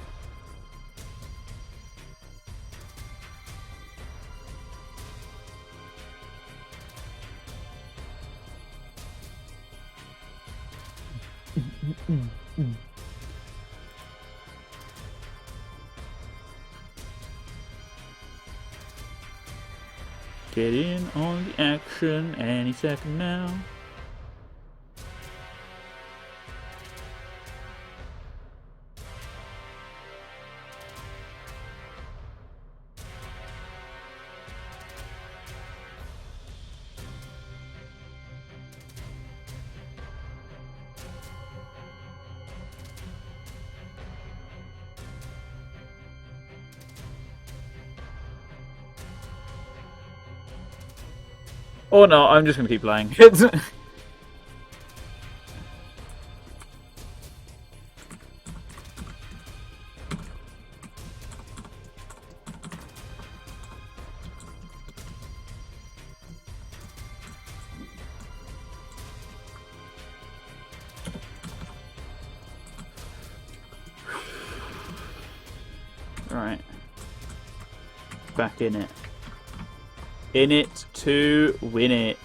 Get in on the action any second now. Or no, I'm just going to keep playing. Right. Back in it. In it to win it.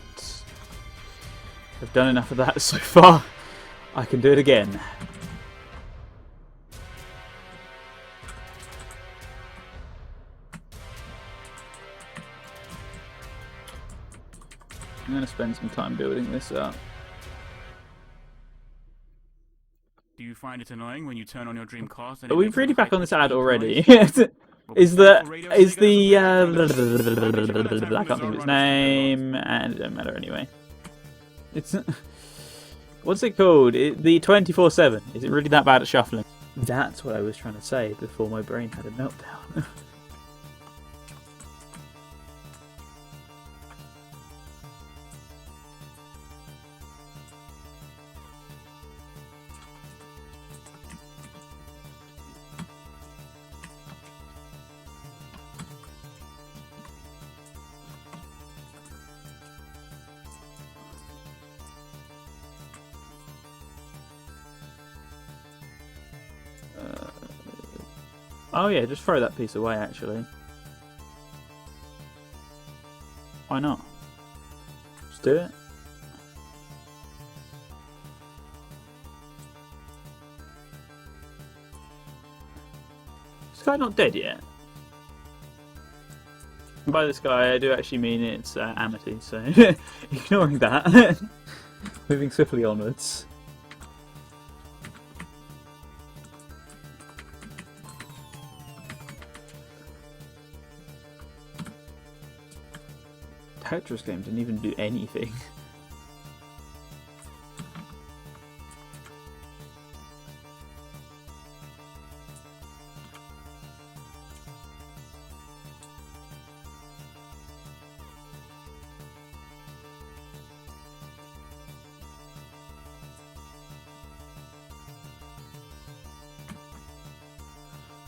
I've done enough of that so far. I can do it again. I'm going to spend some time building this up. Do you find it annoying when you turn on your Dreamcast and Are it we makes really an back on effect this ad that already? keep Is noise? the I can't think of its name, and it don't matter anyway. It's what's it called? The 24/7. Is it really that bad at shuffling? That's what I was trying to say before my brain had a meltdown. Oh yeah, just throw that piece away actually. Why not? Just do it. This guy not dead yet? And by this guy, I do actually mean it's Amity, so ignoring that. Moving swiftly onwards. Tetris game didn't even do anything.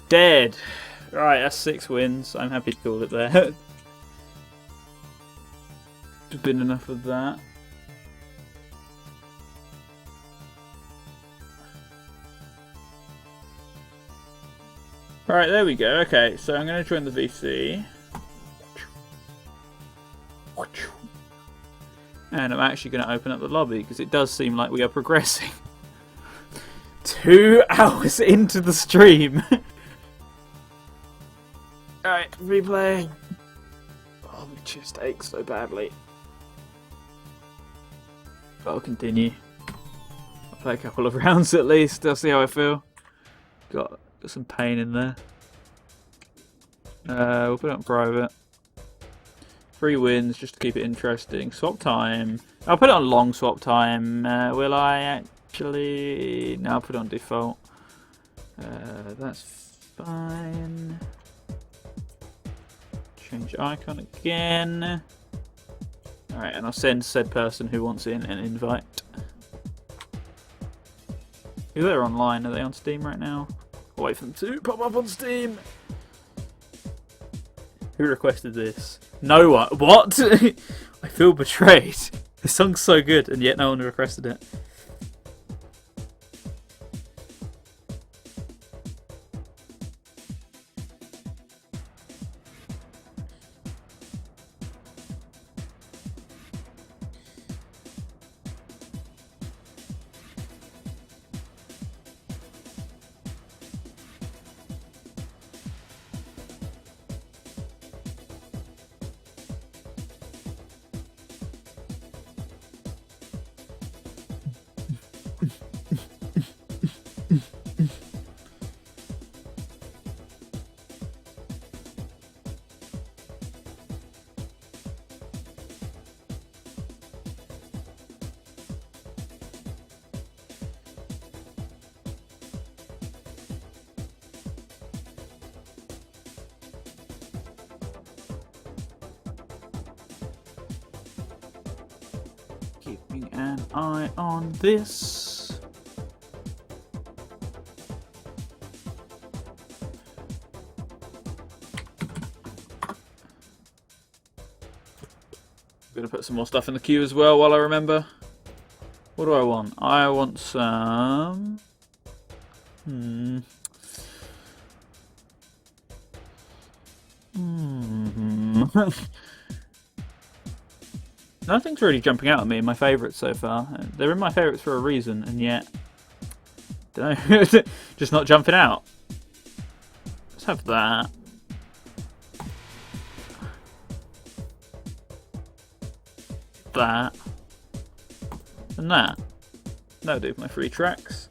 Dead! Right, that's 6 wins. I'm happy to call it there. There's been enough of that. Right, there we go. Okay, so I'm going to join the VC. And I'm actually going to open up the lobby because it does seem like we are progressing. 2 hours into the stream. Alright, replay. Oh, my chest aches so badly. But I'll continue. I'll play a couple of rounds at least. I'll see how I feel. Got some pain in there. We'll put it on private. 3 wins just to keep it interesting. Swap time. I'll put it on long swap time. Will I actually? No, I'll put it on default. That's fine. Change icon again. Alright, and I'll send said person who wants in an invite. If they're online, are they on Steam right now? I'll wait for them to pop up on Steam. Who requested this? No one. What? I feel betrayed. The song's so good and yet no one requested it. Keeping an eye on this. I'm gonna put some more stuff in the queue as well while I remember. What do I want? I want some. Nothing's really jumping out at me in my favourites so far. They're in my favourites for a reason, and yet, don't know, just not jumping out. Let's have that. That. And that. That'll do for my 3 tracks.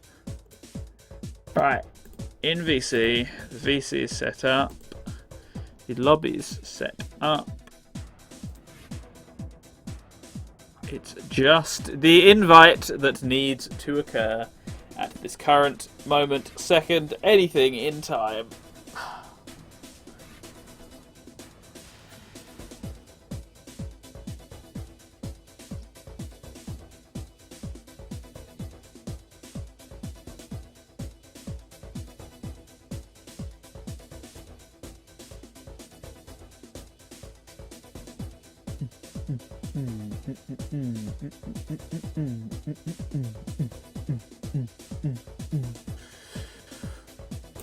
Right. In VC, the VC is set up. The lobby's set up. It's just the invite that needs to occur at this current moment, second, anything in time.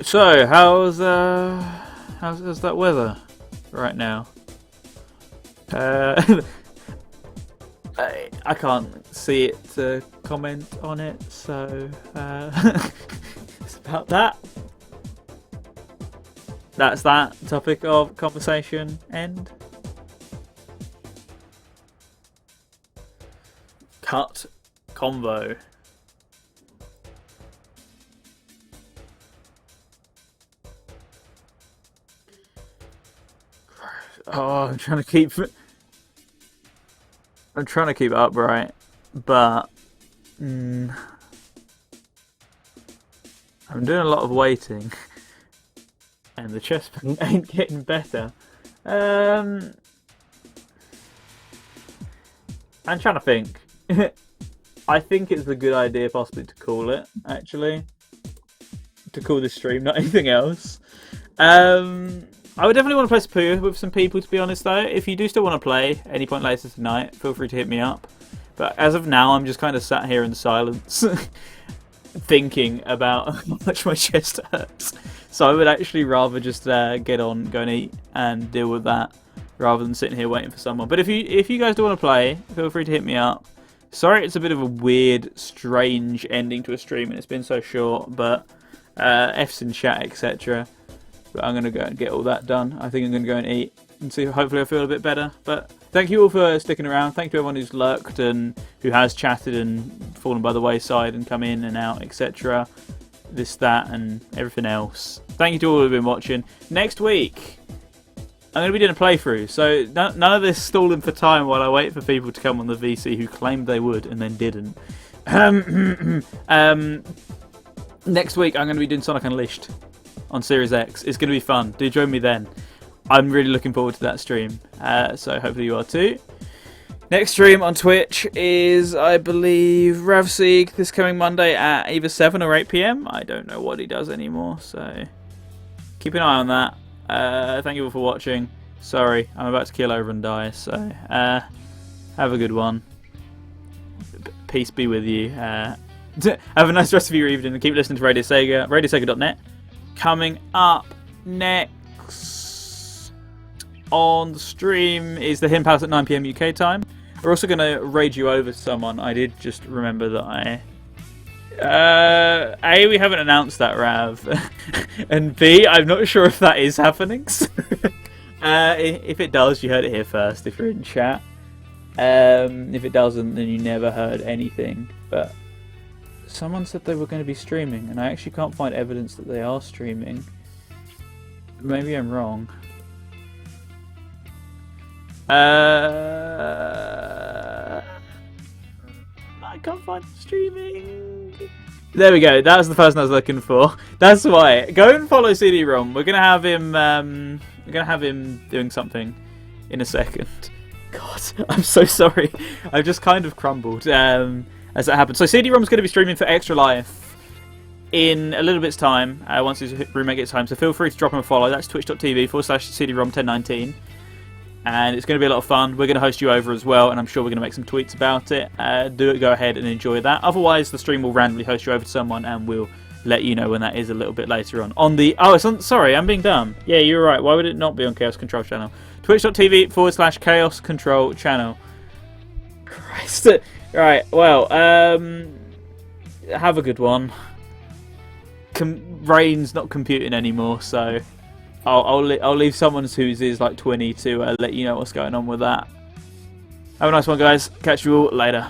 So, how's that weather right now? I can't see it to comment on it, so it's about that. that's that topic of conversation end. Cut convo. Oh, I'm trying to keep it upright, but I'm doing a lot of waiting, and the chest pain ain't getting better. I'm trying to think. I think it's a good idea possibly to call it, actually. To call this stream, not anything else. I would definitely want to play Puyo with some people, to be honest, though. If you do still want to play any point later tonight, feel free to hit me up. But as of now, I'm just kind of sat here in silence, thinking about how much my chest hurts. So I would actually rather just get on, go and eat, and deal with that, rather than sitting here waiting for someone. But if you guys do want to play, feel free to hit me up. Sorry it's a bit of a weird, strange ending to a stream, and it's been so short, but F's in chat, etc. But I'm going to go and get all that done. I think I'm going to go and eat and see. Hopefully I feel a bit better. But thank you all for sticking around. Thank you to everyone who's lurked and who has chatted and fallen by the wayside and come in and out, etc. This, that, and everything else. Thank you to all who have been watching. Next week, I'm going to be doing a playthrough. So none of this stalling for time while I wait for people to come on the VC who claimed they would and then didn't. Next week, I'm going to be doing Sonic Unleashed on Series X. It's going to be fun. Do join me then. I'm really looking forward to that stream. So hopefully you are too. Next stream on Twitch is, I believe, Ravseek this coming Monday at either 7 or 8 PM. I don't know what he does anymore, so keep an eye on that. Thank you all for watching. Sorry, I'm about to keel over and die, so have a good one. Peace be with you. Have a nice rest of your evening and keep listening to Radio Sega, radiosega.net. Coming up next on the stream is the Himp House at 9 PM UK time. We're also going to raid you over to someone. I did just remember that A, we haven't announced that, Rav. And B, I'm not sure if that is happening. If it does, you heard it here first if you're in chat. If it doesn't, then you never heard anything. But someone said they were going to be streaming, and I actually can't find evidence that they are streaming. Maybe I'm wrong. I can't find streaming. There we go. That was the person I was looking for. That's why. Go and follow CD-ROM. We're gonna have him. We're gonna have him doing something in a second. God, I'm so sorry. I've just kind of crumbled as that happened. So CD-ROM's going to be streaming for Extra Life in a little bit's time. Once his roommate gets home, so feel free to drop him a follow. That's twitch.tv/CD-ROM1019. And it's going to be a lot of fun. We're going to host you over as well, and I'm sure we're going to make some tweets about it. Go ahead and enjoy that. Otherwise, the stream will randomly host you over to someone, and we'll let you know when that is a little bit later on. It's on. Sorry, I'm being dumb. Yeah, you're right. Why would it not be on Chaos Control channel? Twitch.tv/Chaos Control channel. Christ. Right. Well. Have a good one. Rain's not computing anymore, so I'll leave someone whose is like 20 to let you know what's going on with that. Have a nice one, guys. Catch you all later.